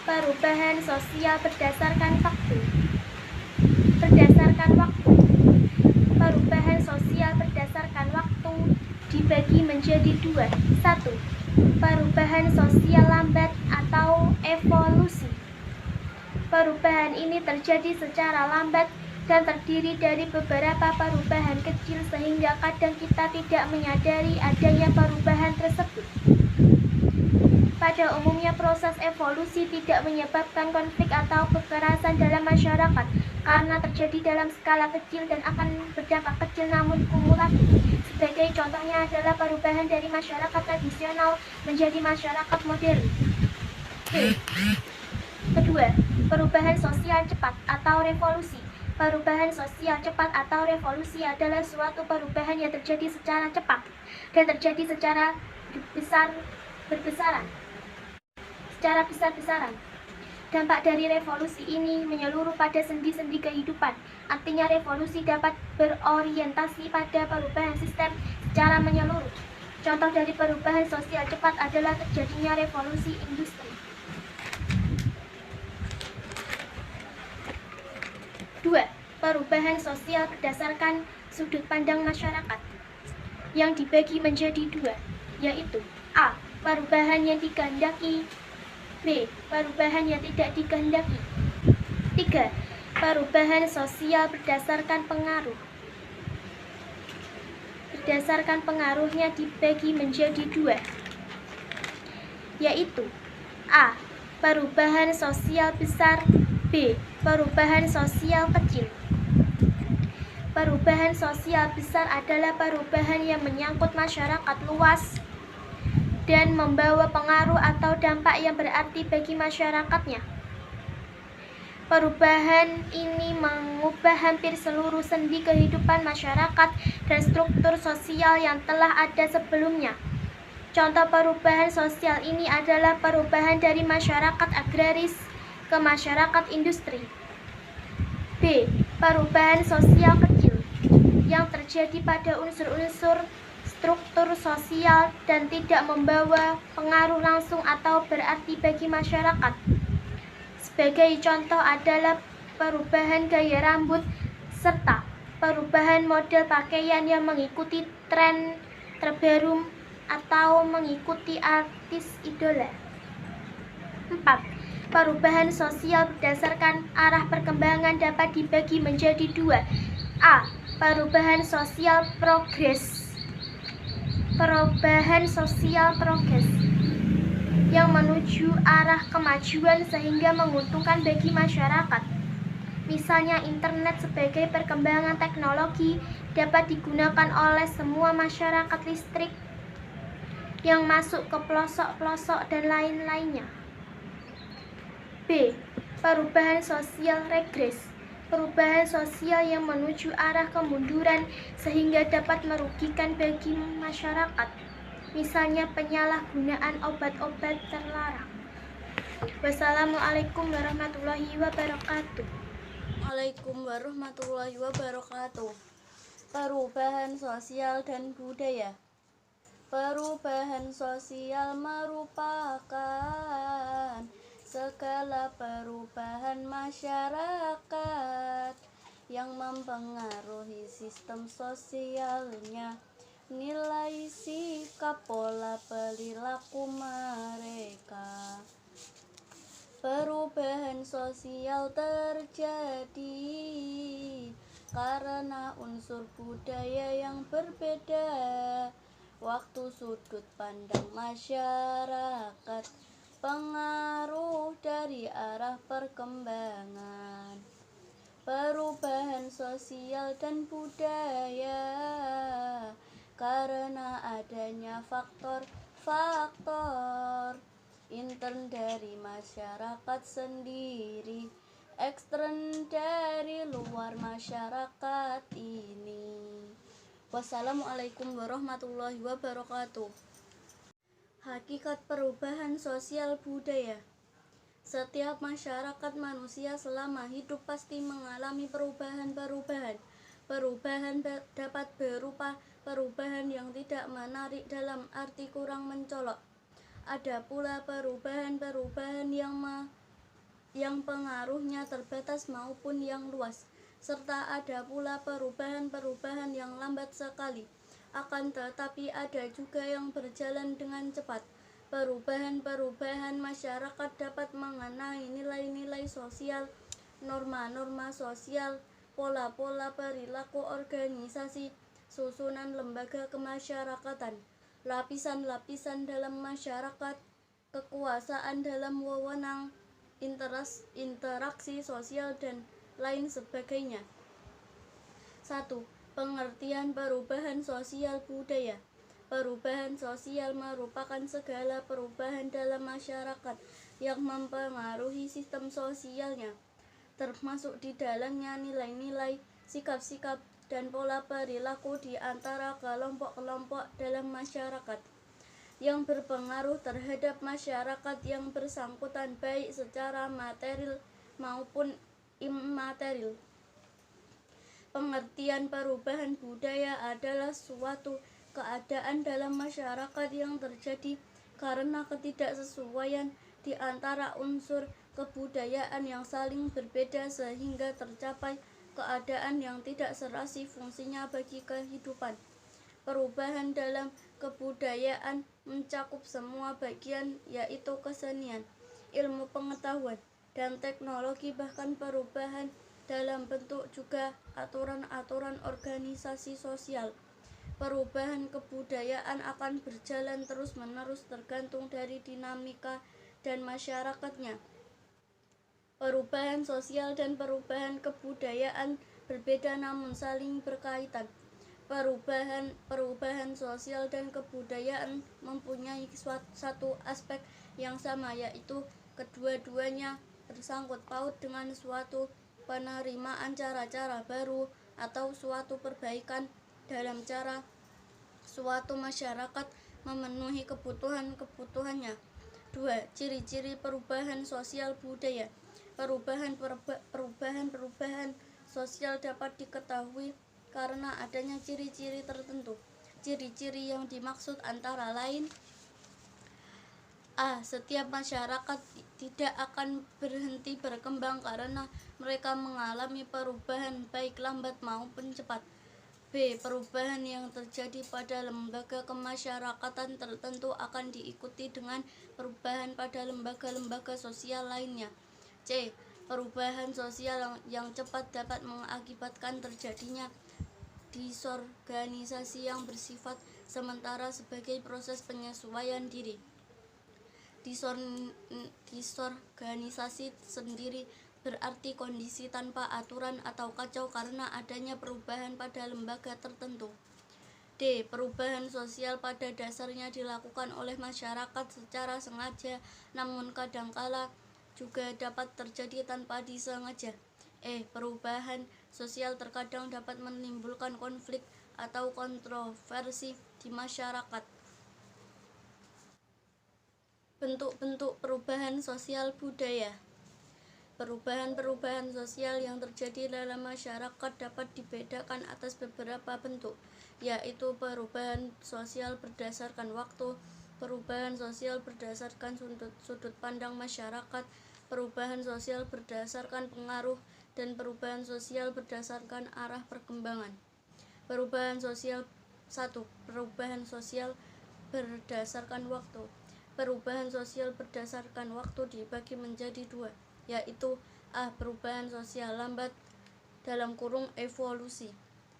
Perubahan sosial berdasarkan waktu. Perubahan sosial berdasarkan waktu dibagi menjadi 2. 1. Perubahan sosial lambat atau evolusi. Perubahan ini terjadi secara lambat dan terdiri dari beberapa perubahan kecil sehingga kadang kita tidak menyadari adanya perubahan tersebut. Pada umumnya proses evolusi tidak menyebabkan konflik atau kekerasan dalam masyarakat karena terjadi dalam skala kecil dan akan berdampak kecil namun kumulatif. Sebagai contohnya adalah perubahan dari masyarakat tradisional menjadi masyarakat modern. Kedua, perubahan sosial cepat atau revolusi. Perubahan sosial cepat atau revolusi adalah suatu perubahan yang terjadi secara cepat dan terjadi secara besar-besaran. Dampak dari revolusi ini menyeluruh pada sendi-sendi kehidupan. Artinya revolusi dapat berorientasi pada perubahan sistem secara menyeluruh. Contoh dari perubahan sosial cepat adalah terjadinya revolusi industri. 2. Perubahan sosial berdasarkan sudut pandang masyarakat yang dibagi menjadi 2, yaitu A. Perubahan yang dikehendaki. B. Perubahan yang tidak dikehendaki. 3. Perubahan sosial berdasarkan pengaruh. Berdasarkan pengaruhnya dibagi menjadi 2, yaitu A. Perubahan sosial besar. B. Perubahan sosial kecil. Perubahan sosial besar adalah perubahan yang menyangkut masyarakat luas dan membawa pengaruh atau dampak yang berarti bagi masyarakatnya. Perubahan ini mengubah hampir seluruh sendi kehidupan masyarakat dan struktur sosial yang telah ada sebelumnya. Contoh perubahan sosial ini adalah perubahan dari masyarakat agraris ke masyarakat industri. B. Perubahan sosial kecil yang terjadi pada unsur-unsur struktur sosial dan tidak membawa pengaruh langsung atau berarti bagi masyarakat. Sebagai contoh adalah perubahan gaya rambut serta perubahan model pakaian yang mengikuti tren terbaru atau mengikuti artis idola. 4. Perubahan sosial berdasarkan arah perkembangan dapat dibagi menjadi 2. A. Perubahan sosial progres. Perubahan sosial progres yang menuju arah kemajuan sehingga menguntungkan bagi masyarakat. Misalnya internet sebagai perkembangan teknologi dapat digunakan oleh semua masyarakat, listrik yang masuk ke pelosok-pelosok dan lain-lainnya. B. Perubahan sosial regres perubahan sosial yang menuju arah kemunduran sehingga dapat merugikan bagi masyarakat, misalnya penyalahgunaan obat-obat terlarang. Wassalamualaikum warahmatullahi wabarakatuh. Waalaikumsalam warahmatullahi wabarakatuh. Perubahan sosial dan budaya. Perubahan sosial merupakan segala perubahan masyarakat yang mempengaruhi sistem sosialnya, nilai, sikap, pola perilaku mereka. Perubahan sosial terjadi karena unsur budaya yang berbeda, waktu, sudut pandang masyarakat, pengaruh dari arah perkembangan. Perubahan sosial dan budaya karena adanya faktor-faktor intern dari masyarakat sendiri, ekstern dari luar masyarakat ini. Wassalamualaikum warahmatullahi wabarakatuh. Hakikat perubahan sosial budaya. Setiap masyarakat manusia selama hidup pasti mengalami perubahan-perubahan. Perubahan dapat berupa perubahan yang tidak menarik dalam arti kurang mencolok. Ada pula perubahan-perubahan yang pengaruhnya terbatas maupun yang luas, serta ada pula perubahan-perubahan yang lambat sekali. Akan tetapi ada juga yang berjalan dengan cepat. Perubahan-perubahan masyarakat dapat mengenai nilai-nilai sosial, norma-norma sosial, pola-pola perilaku organisasi, susunan lembaga kemasyarakatan, lapisan-lapisan dalam masyarakat, kekuasaan dalam wewenang, interaksi sosial, dan lain sebagainya. 1. Pengertian perubahan sosial budaya. Perubahan sosial merupakan segala perubahan dalam masyarakat yang mempengaruhi sistem sosialnya, termasuk di dalamnya nilai-nilai, sikap-sikap, dan pola perilaku di antara kelompok-kelompok dalam masyarakat yang berpengaruh terhadap masyarakat yang bersangkutan baik secara material maupun imaterial. Pengertian perubahan budaya adalah suatu keadaan dalam masyarakat yang terjadi karena ketidaksesuaian di antara unsur kebudayaan yang saling berbeda sehingga tercapai keadaan yang tidak serasi fungsinya bagi kehidupan. Perubahan dalam kebudayaan mencakup semua bagian, yaitu kesenian, ilmu pengetahuan, dan teknologi, bahkan perubahan dalam bentuk juga aturan-aturan organisasi sosial. Perubahan kebudayaan akan berjalan terus-menerus tergantung dari dinamika dan masyarakatnya. Perubahan sosial dan perubahan kebudayaan berbeda namun saling berkaitan. Perubahan sosial dan kebudayaan mempunyai satu aspek yang sama, yaitu kedua-duanya bersangkut paut dengan suatu penerimaan cara-cara baru atau suatu perbaikan dalam cara suatu masyarakat memenuhi kebutuhan-kebutuhannya. 2. Ciri-ciri perubahan sosial budaya. Perubahan sosial dapat diketahui karena adanya ciri-ciri tertentu. Ciri-ciri yang dimaksud antara lain: A. Setiap masyarakat tidak akan berhenti berkembang karena mereka mengalami perubahan baik lambat maupun cepat. B. Perubahan yang terjadi pada lembaga kemasyarakatan tertentu akan diikuti dengan perubahan pada lembaga-lembaga sosial lainnya. C. Perubahan sosial yang cepat dapat mengakibatkan terjadinya disorganisasi yang bersifat sementara sebagai proses penyesuaian diri. Disorganisasi sendiri berarti kondisi tanpa aturan atau kacau karena adanya perubahan pada lembaga tertentu. D. Perubahan sosial pada dasarnya dilakukan oleh masyarakat secara sengaja, namun kadangkala juga dapat terjadi tanpa disengaja. Perubahan sosial terkadang dapat menimbulkan konflik atau kontroversi di masyarakat. Bentuk-bentuk perubahan sosial budaya. Perubahan-perubahan sosial yang terjadi dalam masyarakat dapat dibedakan atas beberapa bentuk, yaitu perubahan sosial berdasarkan waktu, perubahan sosial berdasarkan sudut pandang masyarakat, perubahan sosial berdasarkan pengaruh, dan perubahan sosial berdasarkan arah perkembangan. Perubahan sosial 1. Perubahan sosial berdasarkan waktu. Perubahan sosial berdasarkan waktu dibagi menjadi dua, yaitu A. Perubahan sosial lambat (evolusi).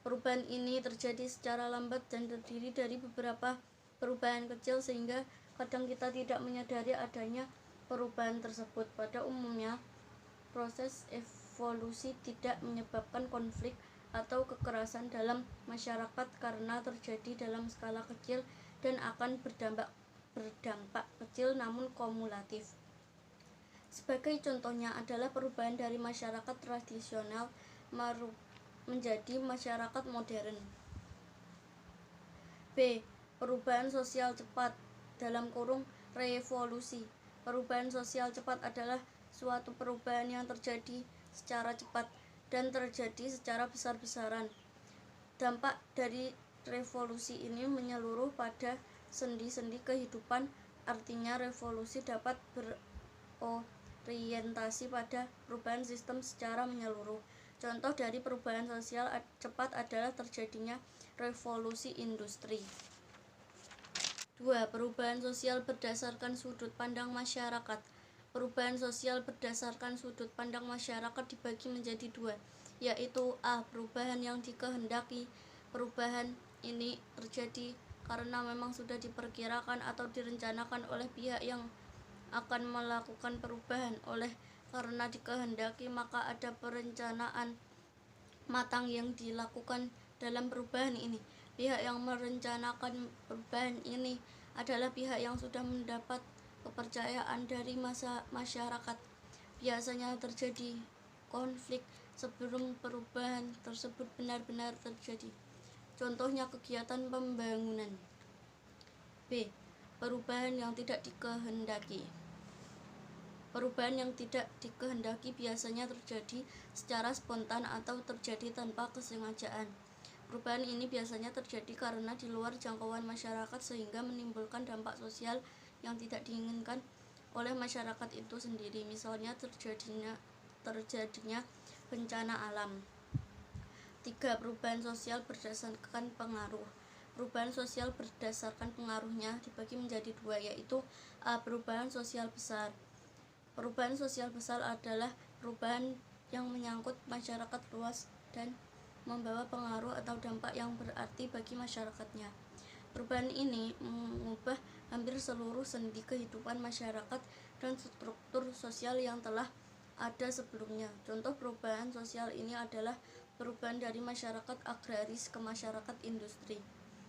Perubahan ini terjadi secara lambat dan terdiri dari beberapa perubahan kecil sehingga kadang kita tidak menyadari adanya perubahan tersebut. Pada umumnya, proses evolusi tidak menyebabkan konflik atau kekerasan dalam masyarakat karena terjadi dalam skala kecil dan akan berdampak kecil namun kumulatif. Sebagai contohnya adalah perubahan dari masyarakat tradisional menjadi masyarakat modern. B. Perubahan sosial cepat (revolusi). Perubahan sosial cepat adalah suatu perubahan yang terjadi secara cepat dan terjadi secara besar-besaran. Dampak dari revolusi ini menyeluruh pada sendi-sendi kehidupan, artinya revolusi dapat berorientasi pada perubahan sistem secara menyeluruh. Contoh dari perubahan sosial cepat adalah terjadinya revolusi industri. 2. Perubahan sosial berdasarkan sudut pandang masyarakat. Perubahan sosial berdasarkan sudut pandang masyarakat dibagi menjadi dua, yaitu A. Perubahan yang dikehendaki. Perubahan ini terjadi karena memang sudah diperkirakan atau direncanakan oleh pihak yang akan melakukan perubahan. Oleh karena dikehendaki, maka ada perencanaan matang yang dilakukan dalam perubahan ini. Pihak yang merencanakan perubahan ini adalah pihak yang sudah mendapat kepercayaan dari masyarakat. Biasanya terjadi konflik sebelum perubahan tersebut benar-benar terjadi. Contohnya kegiatan pembangunan. B. Perubahan yang tidak dikehendaki. Perubahan yang tidak dikehendaki biasanya terjadi secara spontan atau terjadi tanpa kesengajaan. Perubahan ini biasanya terjadi karena di luar jangkauan masyarakat sehingga menimbulkan dampak sosial yang tidak diinginkan oleh masyarakat itu sendiri, misalnya terjadinya bencana alam. 3. Perubahan sosial berdasarkan pengaruh. Perubahan sosial berdasarkan pengaruhnya dibagi menjadi dua, yaitu A. Perubahan sosial besar. Perubahan sosial besar adalah perubahan yang menyangkut masyarakat luas dan membawa pengaruh atau dampak yang berarti bagi masyarakatnya. Perubahan ini mengubah hampir seluruh sendi kehidupan masyarakat dan struktur sosial yang telah ada sebelumnya. Contoh perubahan sosial ini adalah perubahan dari masyarakat agraris ke masyarakat industri.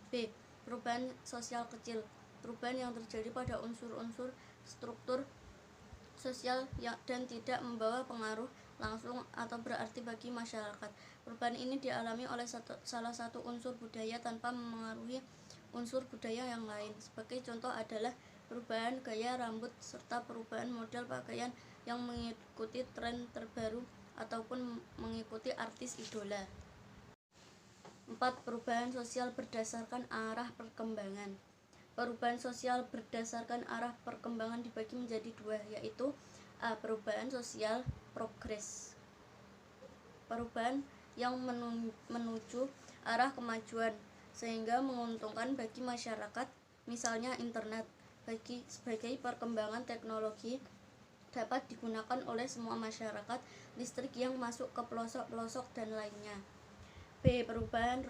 B. Perubahan sosial kecil. Perubahan yang terjadi pada unsur-unsur struktur sosial dan tidak membawa pengaruh langsung atau berarti bagi masyarakat. Perubahan ini dialami oleh salah satu unsur budaya tanpa memengaruhi unsur budaya yang lain. Sebagai contoh adalah perubahan gaya rambut serta perubahan model pakaian yang mengikuti tren terbaru ataupun mengikuti artis idola. 4. Perubahan sosial berdasarkan arah perkembangan. Perubahan sosial berdasarkan arah perkembangan dibagi menjadi dua, yaitu A. Perubahan sosial progres. Perubahan yang menuju arah kemajuan sehingga menguntungkan bagi masyarakat, misalnya internet sebagai perkembangan teknologi dapat digunakan oleh semua masyarakat, listrik yang masuk ke pelosok-pelosok dan lainnya. B. Perubahan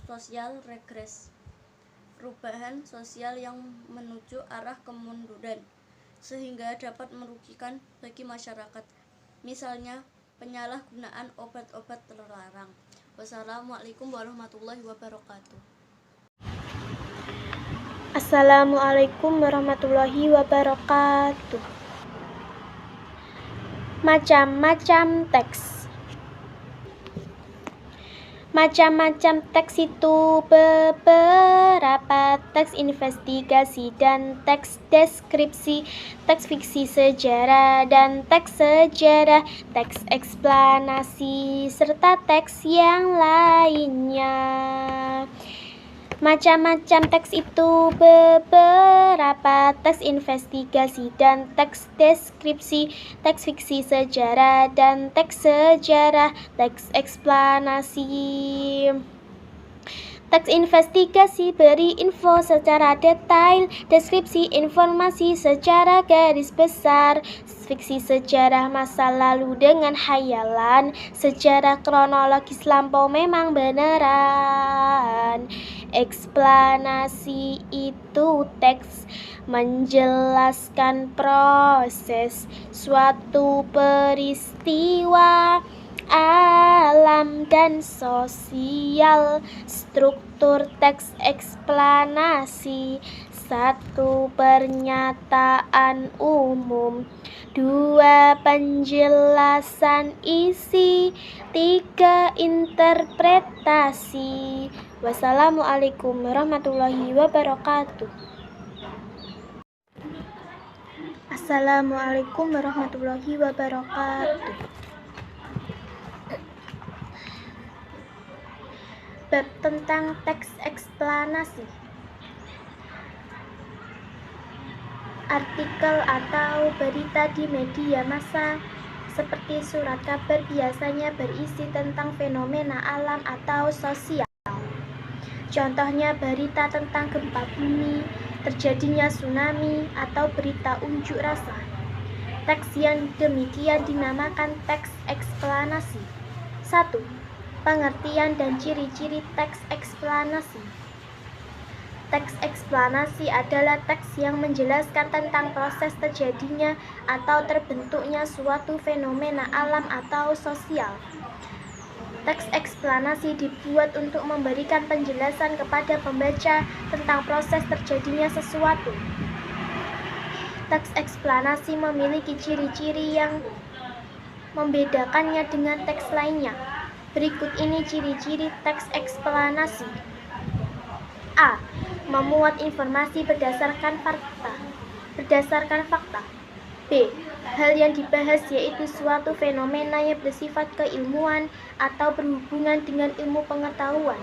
sosial regres. Perubahan sosial yang menuju arah kemunduran sehingga dapat merugikan bagi masyarakat, misalnya penyalahgunaan obat-obat terlarang. Wassalamualaikum warahmatullahi wabarakatuh. Assalamualaikum warahmatullahi wabarakatuh. Macam-macam teks. Macam-macam teks itu beberapa teks investigasi dan teks deskripsi, teks fiksi sejarah dan teks sejarah, teks eksplanasi, serta teks yang lainnya. Macam-macam teks itu beberapa teks investigasi dan teks deskripsi, teks fiksi sejarah dan teks sejarah, teks eksplanasi. Teks investigasi beri info secara detail, deskripsi informasi secara garis besar, fiksi sejarah masa lalu dengan hayalan, sejarah kronologis lampau memang beneran. Eksplanasi itu teks menjelaskan proses suatu peristiwa alam dan sosial. Struktur teks eksplanasi: 1. Pernyataan umum, 2. Penjelasan isi, 3. Interpretasi. Wassalamualaikum warahmatullahi wabarakatuh. Assalamualaikum warahmatullahi wabarakatuh. Bab tentang teks eksplanasi. Artikel atau berita di media massa seperti surat kabar biasanya berisi tentang fenomena alam atau sosial. Contohnya berita tentang gempa bumi, terjadinya tsunami, atau berita unjuk rasa. Teks yang demikian dinamakan teks eksplanasi. 1. Pengertian dan ciri-ciri teks eksplanasi. Teks eksplanasi adalah teks yang menjelaskan tentang proses terjadinya atau terbentuknya suatu fenomena alam atau sosial. Teks eksplanasi dibuat untuk memberikan penjelasan kepada pembaca tentang proses terjadinya sesuatu. Teks eksplanasi memiliki ciri-ciri yang membedakannya dengan teks lainnya. Berikut ini ciri-ciri teks eksplanasi. A. Memuat informasi berdasarkan fakta. B. Hal yang dibahas yaitu suatu fenomena yang bersifat keilmuan atau berhubungan dengan ilmu pengetahuan.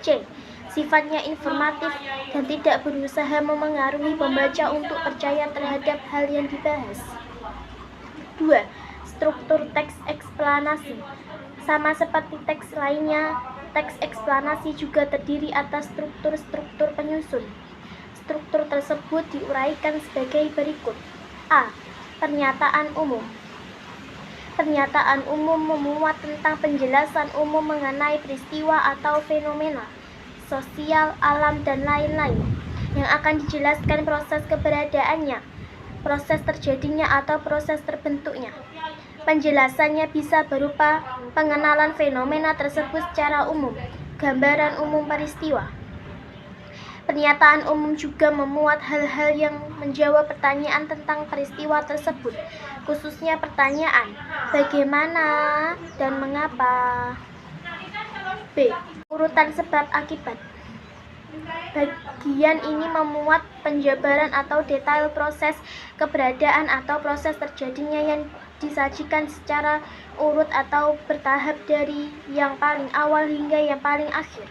C. Sifatnya informatif dan tidak berusaha memengaruhi pembaca untuk percaya terhadap hal yang dibahas. 2. Struktur teks eksplanasi. Sama seperti teks lainnya, teks eksplanasi juga terdiri atas struktur-struktur penyusun. Struktur tersebut diuraikan sebagai berikut. A. Pernyataan umum. Pernyataan umum memuat tentang penjelasan umum mengenai peristiwa atau fenomena sosial, alam, dan lain-lain yang akan dijelaskan proses keberadaannya, proses terjadinya, atau proses terbentuknya. Penjelasannya bisa berupa pengenalan fenomena tersebut secara umum, gambaran umum peristiwa. Pernyataan umum juga memuat hal-hal yang menjawab pertanyaan tentang peristiwa tersebut, khususnya pertanyaan bagaimana dan mengapa. B. Urutan sebab akibat. Bagian ini memuat penjabaran atau detail proses keberadaan atau proses terjadinya yang disajikan secara urut atau bertahap dari yang paling awal hingga yang paling akhir.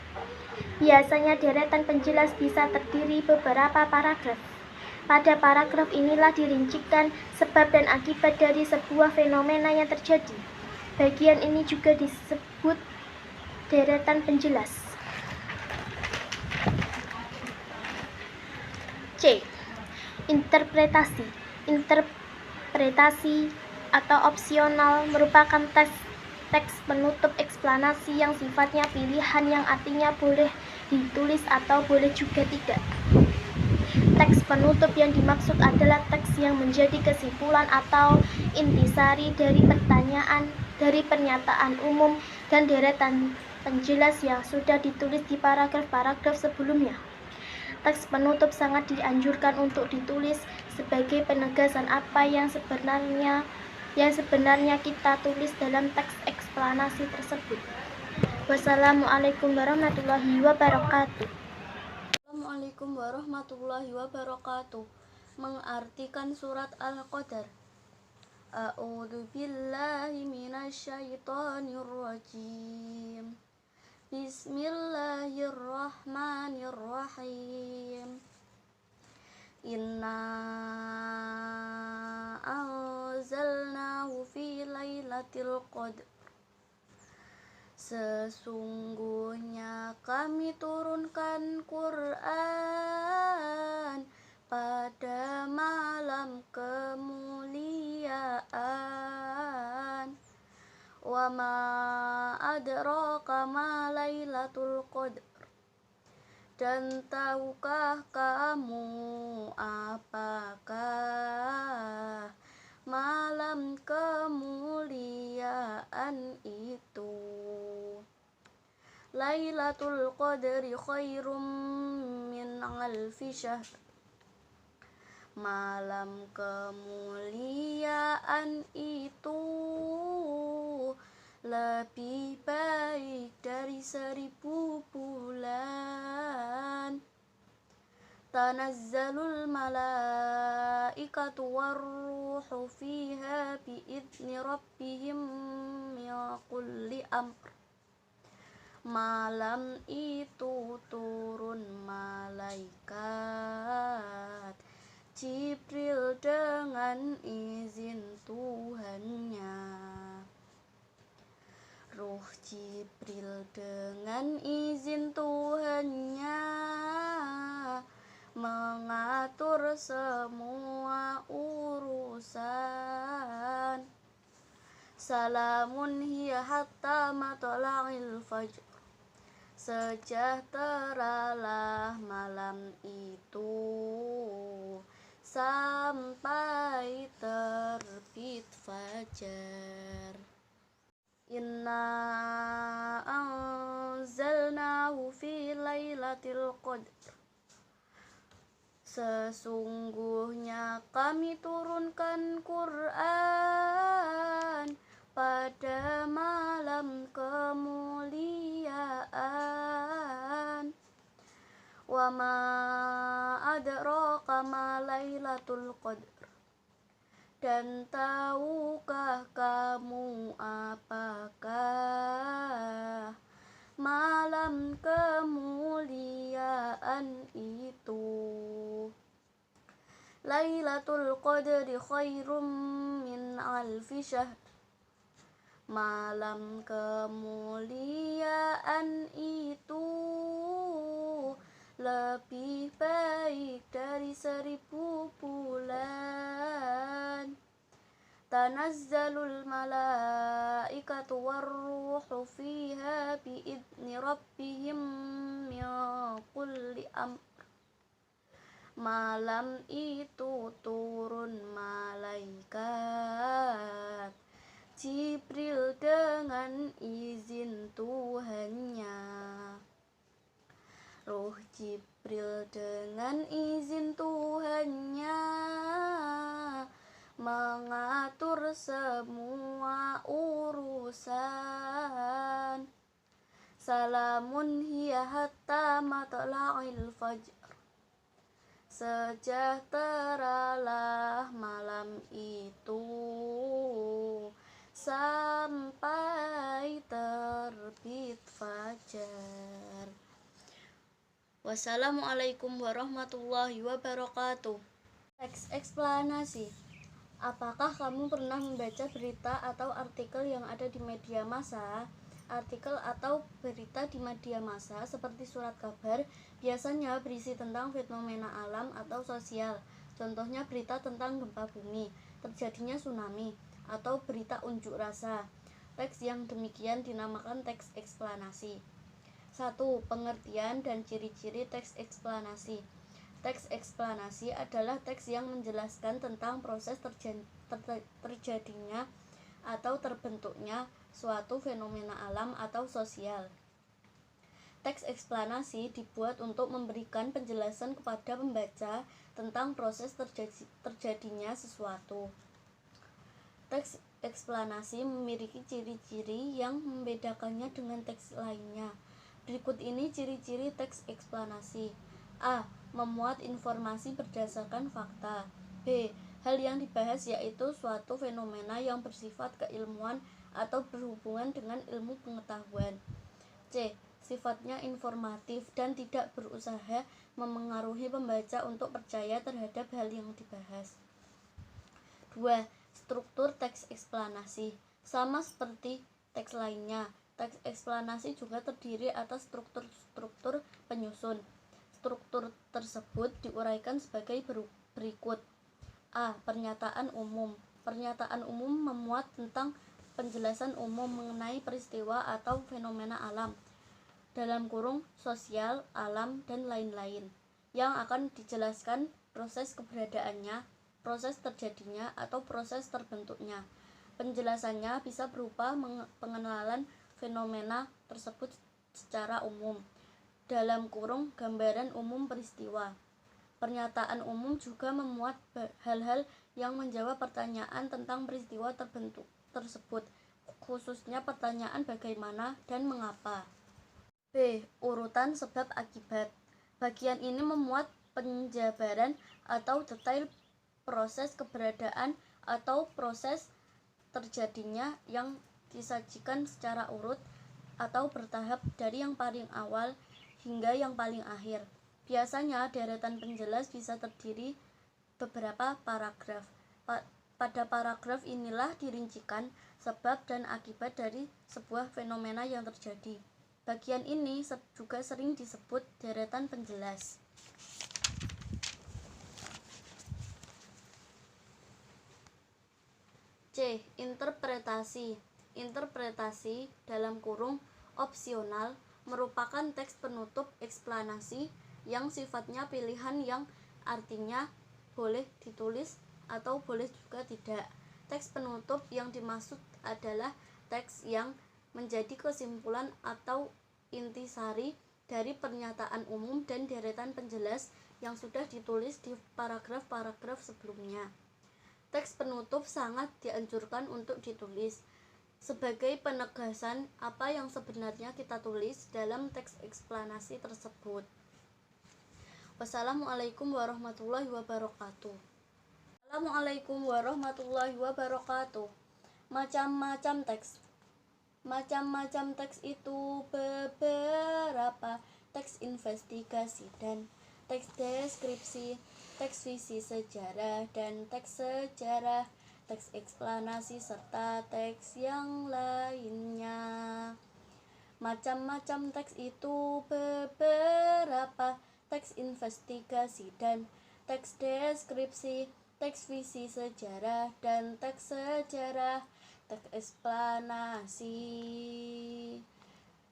Biasanya deretan penjelas bisa terdiri beberapa paragraf. Pada paragraf inilah dirincikan sebab dan akibat dari sebuah fenomena yang terjadi. Bagian ini juga disebut deretan penjelas. C. Interpretasi. Interpretasi atau opsional merupakan teks penutup eksplanasi yang sifatnya pilihan, yang artinya boleh ditulis atau boleh juga tidak. Teks penutup yang dimaksud adalah teks yang menjadi kesimpulan atau intisari dari pernyataan umum dan deretan penjelas yang sudah ditulis di paragraf-paragraf sebelumnya. Teks penutup sangat dianjurkan untuk ditulis sebagai penegasan apa yang sebenarnya kita tulis dalam teks eksplanasi tersebut. Wassalamualaikum warahmatullahi wabarakatuh. Assalamualaikum warahmatullahi wabarakatuh. Mengartikan surat Al-Qadar. A'udzu billahi minasyaitonir rajim. Bismillahirrahmanirrahim. Inna anzalnahu fi lailatul qadr. Sesungguhnya kami turunkan Quran pada malam kemuliaan. Wa ma adraka ma lailatul qadr. Dan tahukah kamu apakah malam kemuliaan itu? Lailatul Qadri khairum min alfi syahr. Malam kemuliaan itu lebih baik dari 1000 bulan. Tanazzalul malaikatu warruhu fiha biidzni rabbihim min kulli amr. Malam itu turun malaikat Jibril dengan izin Tuhannya. Ruh Jibril dengan izin Tuhannya mengatur semua urusan. Salamun hiya hatta matla'il fajr. Sejahteralah malam itu sampai terbit fajar. Inna anzalnahu fi lailatul qadr. Sesungguhnya kami turunkan Quran pada malam kemuliaan. Wa ma adraka ma lailatul qadr. Dan tahukah kamu apakah malam kemuliaan itu? Lailatul Qadri khairum min alfi syahr. Malam kemuliaan itu lebih baik dari 1000 bulan. Tanazzalul malaikatu warruhu fiha biidzni rabbihim min kulli amr. Malam itu turun malaikat Jibril dengan izin Tuhannya. Ruh Jibril dengan izin Tuhannya mengatur semua urusan. Salamun hiya hatta matla'il fajr. Sejahteralah malam itu sampai terbit fajar. Wassalamualaikum warahmatullahi wabarakatuh. Teks eksplanasi. Apakah kamu pernah membaca berita atau artikel yang ada di media massa? Artikel atau berita di media massa seperti surat kabar biasanya berisi tentang fenomena alam atau sosial. Contohnya berita tentang gempa bumi, terjadinya tsunami, atau berita unjuk rasa. Teks yang demikian dinamakan teks eksplanasi. 1. Pengertian dan ciri-ciri teks eksplanasi. Teks eksplanasi adalah teks yang menjelaskan tentang proses terjadinya atau terbentuknya suatu fenomena alam atau sosial. Teks eksplanasi dibuat untuk memberikan penjelasan kepada pembaca tentang proses terjadinya sesuatu. Teks eksplanasi memiliki ciri-ciri yang membedakannya dengan teks lainnya. Berikut ini ciri-ciri teks eksplanasi. A. Memuat informasi berdasarkan fakta. B. Hal yang dibahas yaitu suatu fenomena yang bersifat keilmuan atau berhubungan dengan ilmu pengetahuan. C. Sifatnya informatif dan tidak berusaha memengaruhi pembaca untuk percaya terhadap hal yang dibahas. 2. Struktur teks eksplanasi. Sama seperti teks lainnya, teks eksplanasi juga terdiri atas struktur-struktur penyusun. Struktur tersebut diuraikan sebagai berikut. A. Pernyataan umum. Pernyataan umum memuat tentang penjelasan umum mengenai peristiwa atau fenomena alam, dalam kurung sosial, alam, dan lain-lain, yang akan dijelaskan proses keberadaannya, proses terjadinya, atau proses terbentuknya. Penjelasannya bisa berupa pengenalan fenomena tersebut secara umum, dalam kurung gambaran umum peristiwa. Pernyataan umum juga memuat hal-hal yang menjawab pertanyaan tentang peristiwa terbentuk tersebut, khususnya pertanyaan bagaimana dan mengapa. B. Urutan sebab akibat. Bagian ini memuat penjabaran atau detail proses keberadaan atau proses terjadinya yang disajikan secara urut atau bertahap dari yang paling awal hingga yang paling akhir. Biasanya deretan penjelas bisa terdiri beberapa paragraf. Pada paragraf inilah dirincikan sebab dan akibat dari sebuah fenomena yang terjadi. Bagian ini juga sering disebut deretan penjelas. C. Interpretasi. Interpretasi dalam kurung opsional merupakan teks penutup eksplanasi yang sifatnya pilihan, yang artinya boleh ditulis atau boleh juga tidak. Teks penutup yang dimaksud adalah teks yang menjadi kesimpulan atau intisari dari pernyataan umum dan deretan penjelas yang sudah ditulis di paragraf-paragraf sebelumnya. Teks penutup sangat dianjurkan untuk ditulis sebagai penegasan apa yang sebenarnya kita tulis dalam teks eksplanasi tersebut. Wassalamualaikum warahmatullahi wabarakatuh. Assalamualaikum warahmatullahi wabarakatuh. Macam-macam teks. Macam-macam teks itu beberapa: teks investigasi dan teks deskripsi, teks visi sejarah dan teks sejarah, teks eksplanasi, serta teks yang lainnya. Macam-macam teks itu beberapa: teks investigasi dan teks deskripsi, teks visi sejarah dan teks sejarah, teks eksplanasi.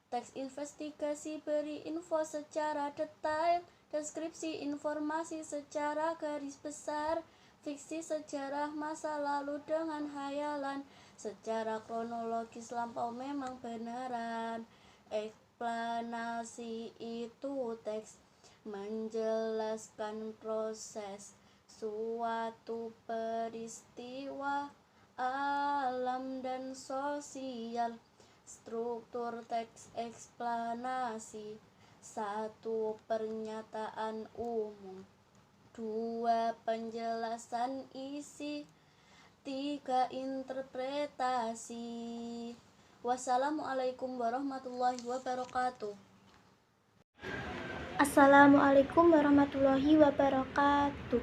Teks investigasi beri info secara detail, deskripsi informasi secara garis besar, fiksi sejarah masa lalu dengan hayalan secara kronologis lampau memang beneran. Eksplanasi itu teks menjelaskan proses suatu peristiwa alam dan sosial. Struktur teks eksplanasi: 1. Pernyataan umum. 2. Penjelasan isi. 3. Interpretasi. Wassalamualaikum warahmatullahi wabarakatuh. Assalamualaikum warahmatullahi wabarakatuh.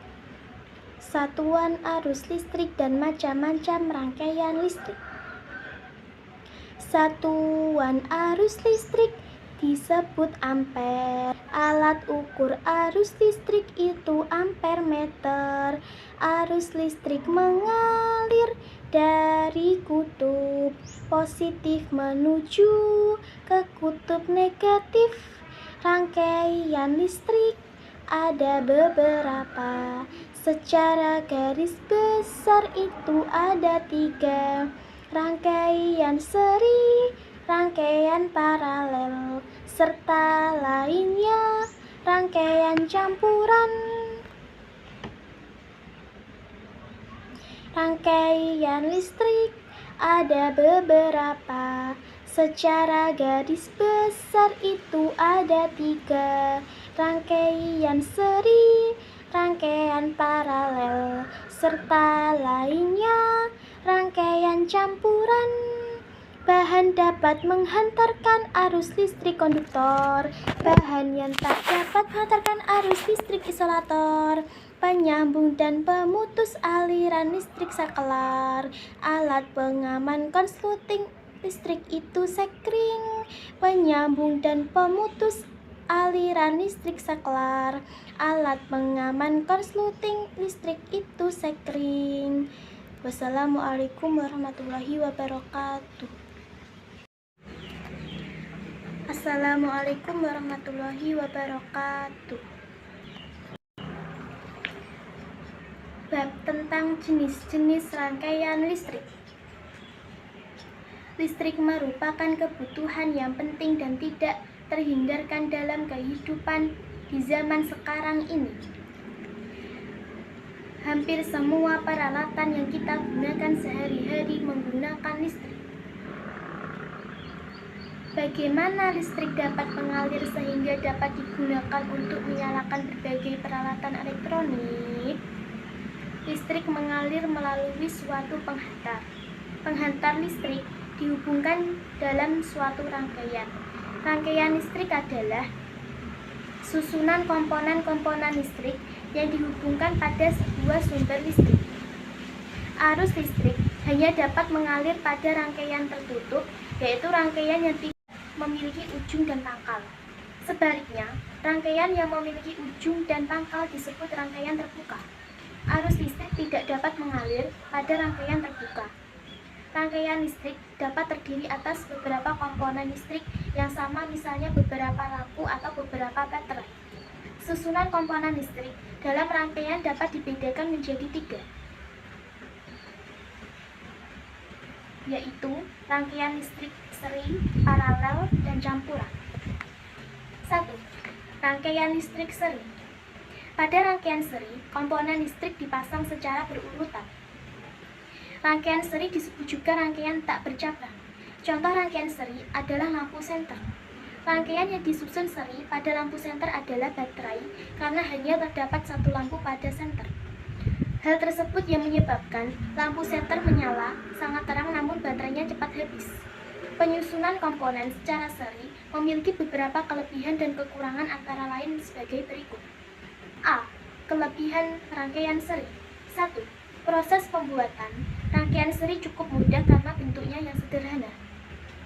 Satuan arus listrik dan macam-macam rangkaian listrik. Satuan arus listrik disebut ampere. Alat ukur arus listrik itu ampere meter. Arus listrik mengalir dari kutub positif menuju ke kutub negatif. Rangkaian listrik ada beberapa. Secara garis besar itu ada 3. Rangkaian seri, rangkaian paralel, serta lainnya. Rangkaian campuran. Rangkaian listrik ada beberapa. Secara garis besar itu ada 3 rangkaian seri, rangkaian paralel, serta lainnya rangkaian campuran. Bahan dapat menghantarkan arus listrik konduktor, bahan yang tak dapat menghantarkan arus listrik isolator, penyambung dan pemutus aliran listrik saklar, alat pengaman konsleting listrik itu sekring, penyambung dan pemutus aliran listrik saklar, alat pengaman konsleting listrik itu sekring. Wassalamualaikum warahmatullahi wabarakatuh. Assalamualaikum warahmatullahi wabarakatuh. Bab tentang jenis-jenis rangkaian listrik. Listrik merupakan kebutuhan yang penting dan tidak terhindarkan dalam kehidupan di zaman sekarang ini. Hampir semua peralatan yang kita gunakan sehari-hari menggunakan listrik. Bagaimana listrik dapat mengalir sehingga dapat digunakan untuk menyalakan berbagai peralatan elektronik? Listrik mengalir melalui suatu penghantar. Penghantar listrik dihubungkan dalam suatu rangkaian. Rangkaian listrik adalah susunan komponen-komponen listrik yang dihubungkan pada sebuah sumber listrik. Arus listrik hanya dapat mengalir pada rangkaian tertutup, yaitu rangkaian yang tidak memiliki ujung dan pangkal. Sebaliknya, rangkaian yang memiliki ujung dan pangkal disebut rangkaian terbuka. Arus listrik tidak dapat mengalir pada rangkaian terbuka. Rangkaian listrik dapat terdiri atas beberapa komponen listrik yang sama, misalnya beberapa lampu atau beberapa baterai. Susunan komponen listrik dalam rangkaian dapat dibedakan menjadi 3, yaitu rangkaian listrik seri, paralel, dan campuran. 1. Rangkaian listrik seri. Pada rangkaian seri, komponen listrik dipasang secara berurutan. Rangkaian seri disebut juga rangkaian tak bercabang. Contoh rangkaian seri adalah lampu senter. Rangkaian yang disusun seri pada lampu senter adalah baterai, karena hanya terdapat satu lampu pada senter. Hal tersebut yang menyebabkan lampu senter menyala sangat terang namun baterainya cepat habis. Penyusunan komponen secara seri memiliki beberapa kelebihan dan kekurangan, antara lain sebagai berikut. A. Kelebihan rangkaian seri. 1. Proses pembuatan rangkaian seri cukup mudah karena bentuknya yang sederhana.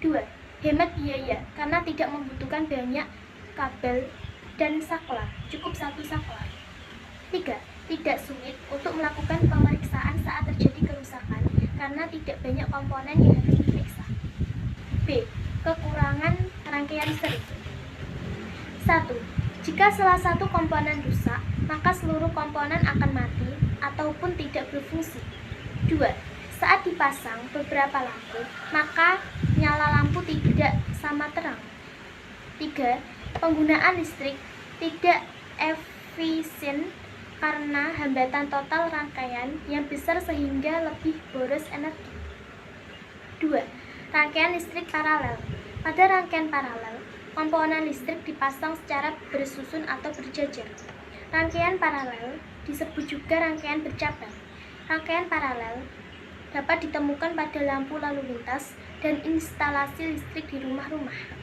2. Hemat biaya karena tidak membutuhkan banyak kabel dan saklar, cukup satu saklar. 3. Tidak sulit untuk melakukan pemeriksaan saat terjadi kerusakan karena tidak banyak komponen yang harus diperiksa. B. Kekurangan rangkaian seri. 1. Jika salah satu komponen rusak, maka seluruh komponen akan mati ataupun tidak berfungsi. 2. Saat dipasang beberapa lampu, maka nyala lampu tidak sama terang. 3. Penggunaan listrik tidak efisien karena hambatan total rangkaian yang besar sehingga lebih boros energi. 2. Rangkaian listrik paralel. Pada rangkaian paralel, komponen listrik dipasang secara bersusun atau berjajar. Rangkaian paralel disebut juga rangkaian bercabang. Rangkaian paralel dapat ditemukan pada lampu lalu lintas dan instalasi listrik di rumah-rumah.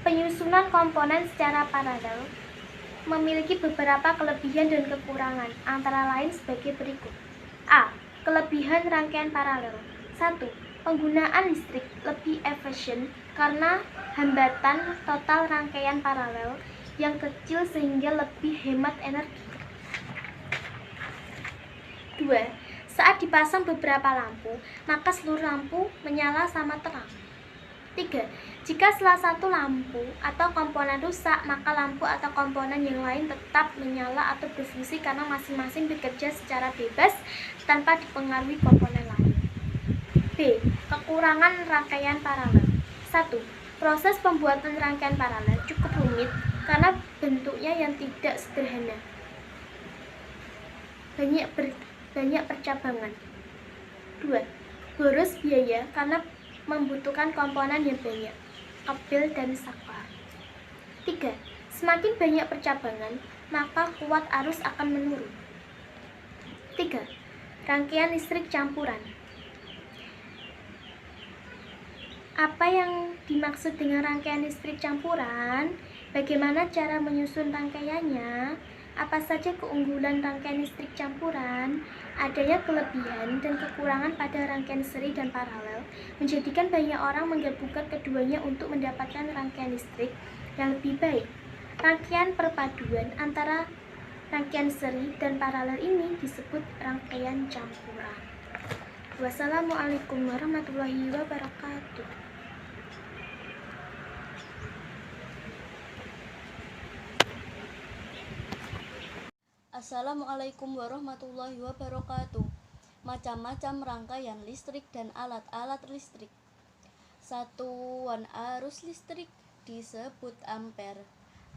Penyusunan komponen secara paralel memiliki beberapa kelebihan dan kekurangan, antara lain sebagai berikut. A. Kelebihan rangkaian paralel. 1. Penggunaan listrik lebih efisien karena hambatan total rangkaian paralel yang kecil sehingga lebih hemat energi. 2. Saat dipasang beberapa lampu, maka seluruh lampu menyala sama terang. 3. Jika salah satu lampu atau komponen rusak, maka lampu atau komponen yang lain tetap menyala atau berfungsi karena masing-masing bekerja secara bebas tanpa dipengaruhi komponen lain. B. Kekurangan rangkaian paralel. 1. Proses pembuatan rangkaian paralel cukup rumit karena bentuknya yang tidak sederhana. banyak percabangan. 2. Boros biaya karena membutuhkan komponen yang banyak, kabel dan saklar. 3. Semakin banyak percabangan, maka kuat arus akan menurun. 3. Rangkaian listrik campuran. Apa yang dimaksud dengan rangkaian listrik campuran? Bagaimana cara menyusun rangkaiannya? Apa saja keunggulan rangkaian listrik campuran? Adanya kelebihan dan kekurangan pada rangkaian seri dan paralel, menjadikan banyak orang menggabungkan keduanya untuk mendapatkan rangkaian listrik yang lebih baik. Rangkaian perpaduan antara rangkaian seri dan paralel ini disebut rangkaian campuran. Wassalamualaikum warahmatullahi wabarakatuh. Assalamualaikum warahmatullahi wabarakatuh. Macam-macam rangkaian listrik dan alat-alat listrik. Satuan arus listrik disebut ampere.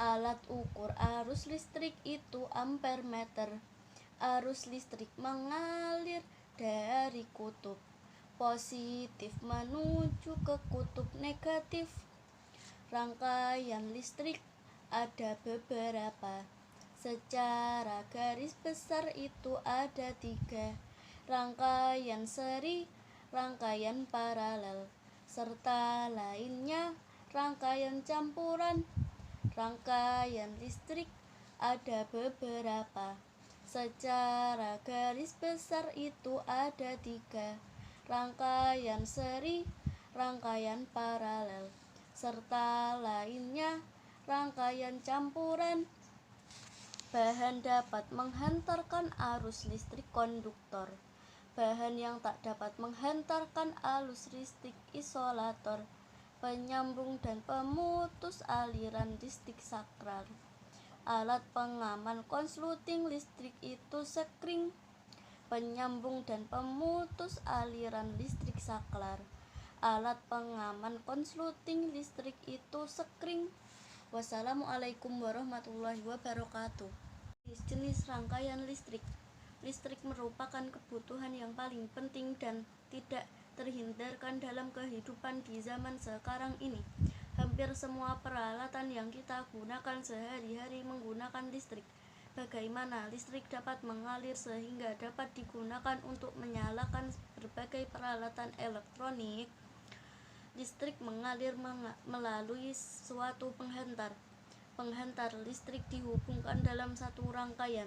Alat ukur arus listrik itu ampere meter. Arus listrik mengalir dari kutub positif menuju ke kutub negatif. Rangkaian listrik ada beberapa. Secara garis besar itu ada 3. Rangkaian seri, rangkaian paralel, serta lainnya rangkaian campuran. Rangkaian listrik ada beberapa. Secara garis besar itu ada 3. Rangkaian seri, rangkaian paralel, serta lainnya rangkaian campuran. Bahan dapat menghantarkan arus listrik konduktor. Bahan yang tak dapat menghantarkan arus listrik isolator. Penyambung dan pemutus aliran listrik saklar. Alat pengaman konsleting listrik itu sekring. Penyambung dan pemutus aliran listrik saklar. Alat pengaman konsleting listrik itu sekring. Wassalamualaikum warahmatullahi wabarakatuh. Jenis rangkaian listrik. Listrik merupakan kebutuhan yang paling penting dan tidak terhindarkan dalam kehidupan di zaman sekarang ini. Hampir semua peralatan yang kita gunakan sehari-hari menggunakan listrik. Bagaimana listrik dapat mengalir sehingga dapat digunakan untuk menyalakan berbagai peralatan elektronik? Listrik mengalir melalui suatu penghantar. Penghantar listrik dihubungkan dalam satu rangkaian.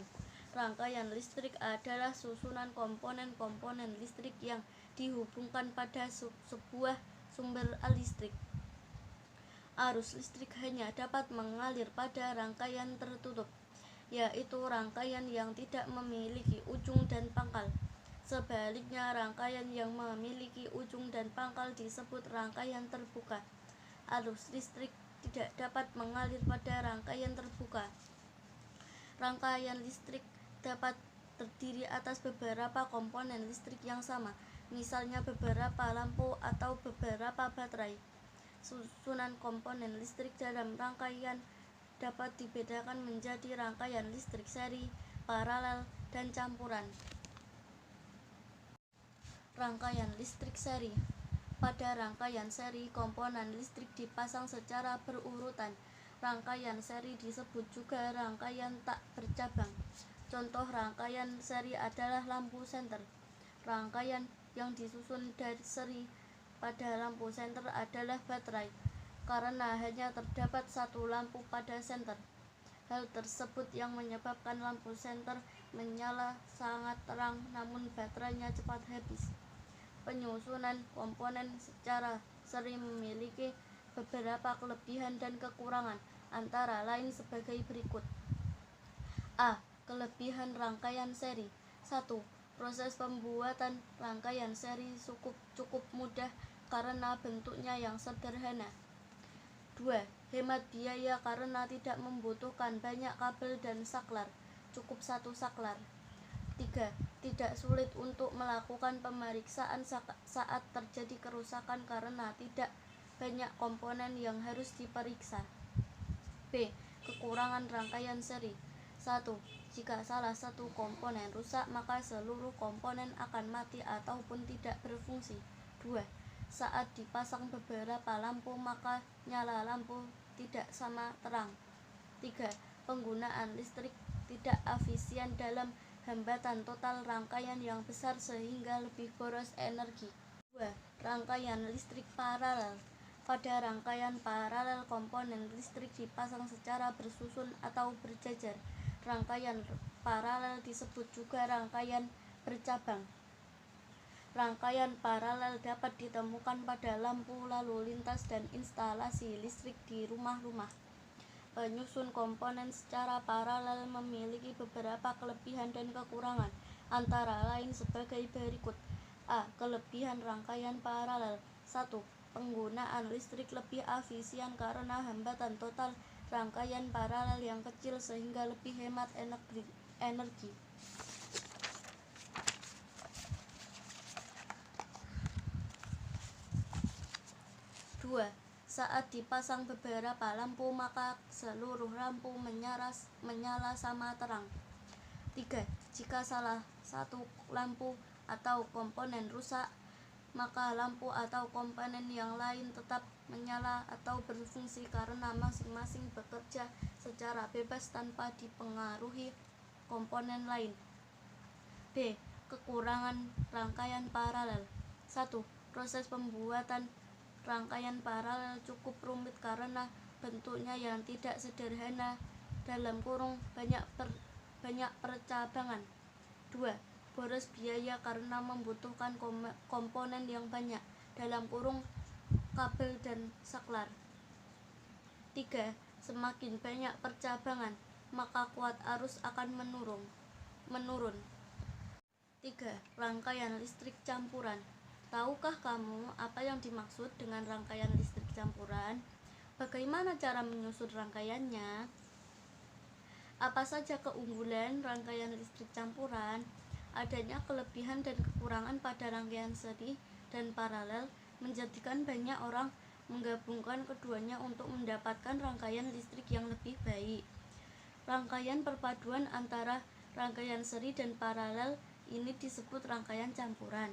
Rangkaian listrik adalah susunan komponen-komponen listrik yang dihubungkan pada sebuah sumber listrik. Arus listrik hanya dapat mengalir pada rangkaian tertutup, yaitu rangkaian yang tidak memiliki ujung dan pangkal. Sebaliknya, rangkaian yang memiliki ujung dan pangkal disebut rangkaian terbuka. Arus listrik tidak dapat mengalir pada rangkaian terbuka. Rangkaian listrik dapat terdiri atas beberapa komponen listrik yang sama, misalnya beberapa lampu atau beberapa baterai. Susunan komponen listrik dalam rangkaian dapat dibedakan menjadi rangkaian listrik seri, paralel, dan campuran. Rangkaian listrik seri. Pada rangkaian seri, komponen listrik dipasang secara berurutan. Rangkaian seri disebut juga rangkaian tak bercabang. Contoh rangkaian seri adalah lampu senter. Rangkaian yang disusun dari seri pada lampu senter adalah baterai, karena hanya terdapat satu lampu pada senter. Hal tersebut yang menyebabkan lampu senter menyala sangat terang, namun baterainya cepat habis. Penyusunan komponen secara seri memiliki beberapa kelebihan dan kekurangan, antara lain sebagai berikut. A. Kelebihan rangkaian seri. 1. Proses pembuatan rangkaian seri cukup mudah karena bentuknya yang sederhana. 2. Hemat biaya karena tidak membutuhkan banyak kabel dan saklar, cukup satu saklar. 3. Tidak sulit untuk melakukan pemeriksaan saat terjadi kerusakan karena tidak banyak komponen yang harus diperiksa. B. Kekurangan rangkaian seri. 1. Jika salah satu komponen rusak, maka seluruh komponen akan mati ataupun tidak berfungsi. 2. Saat dipasang beberapa lampu, maka nyala lampu tidak sama terang. 3. Penggunaan listrik tidak efisien dalam hambatan total rangkaian yang besar sehingga lebih boros energi. 2. Rangkaian listrik paralel. Pada rangkaian paralel, komponen listrik dipasang secara bersusun atau berjajar. Rangkaian paralel disebut juga rangkaian bercabang. Rangkaian paralel dapat ditemukan pada lampu lalu lintas dan instalasi listrik di rumah-rumah. Penyusun komponen secara paralel memiliki beberapa kelebihan dan kekurangan, antara lain sebagai berikut. A. Kelebihan rangkaian paralel. 1. Penggunaan listrik lebih efisien karena hambatan total rangkaian paralel yang kecil sehingga lebih hemat energi. 2. Saat dipasang beberapa lampu, maka seluruh lampu menyala sama terang. 3. Jika salah satu lampu atau komponen rusak, maka lampu atau komponen yang lain tetap menyala atau berfungsi karena masing-masing bekerja secara bebas tanpa dipengaruhi komponen lain. B. Kekurangan rangkaian paralel. 1. Proses pembuatan rangkaian paralel cukup rumit karena bentuknya yang tidak sederhana, banyak percabangan. 2. Boros biaya karena membutuhkan komponen yang banyak, kabel dan saklar. 3. Semakin banyak percabangan, maka kuat arus akan menurun. 3. Rangkaian listrik campuran. Tahukah kamu apa yang dimaksud dengan rangkaian listrik campuran? Bagaimana cara menyusun rangkaiannya? Apa saja keunggulan rangkaian listrik campuran? Adanya kelebihan dan kekurangan pada rangkaian seri dan paralel menjadikan banyak orang menggabungkan keduanya untuk mendapatkan rangkaian listrik yang lebih baik. Rangkaian perpaduan antara rangkaian seri dan paralel ini disebut rangkaian campuran.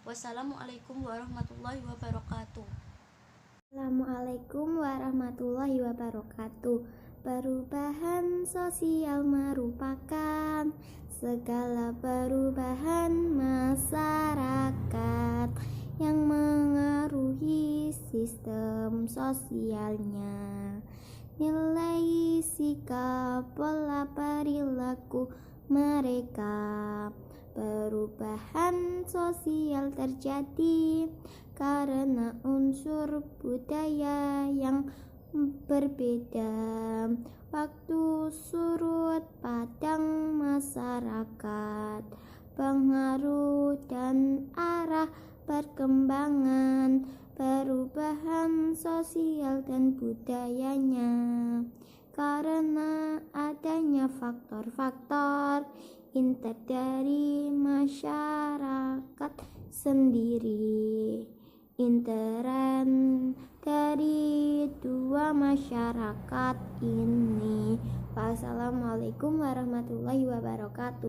Wassalamualaikum warahmatullahi wabarakatuh. Assalamualaikum warahmatullahi wabarakatuh. Perubahan sosial merupakan segala perubahan masyarakat yang mengaruhi sistem sosialnya. Nilai sikap pola perilaku mereka. Perubahan sosial terjadi karena unsur budaya yang berbeda, waktu surut padang masyarakat, pengaruh dan arah perkembangan perubahan sosial dan budayanya. Karena adanya faktor-faktor inter dari masyarakat sendiri, interan dari dua masyarakat ini. Wassalamualaikum warahmatullahi wabarakatuh.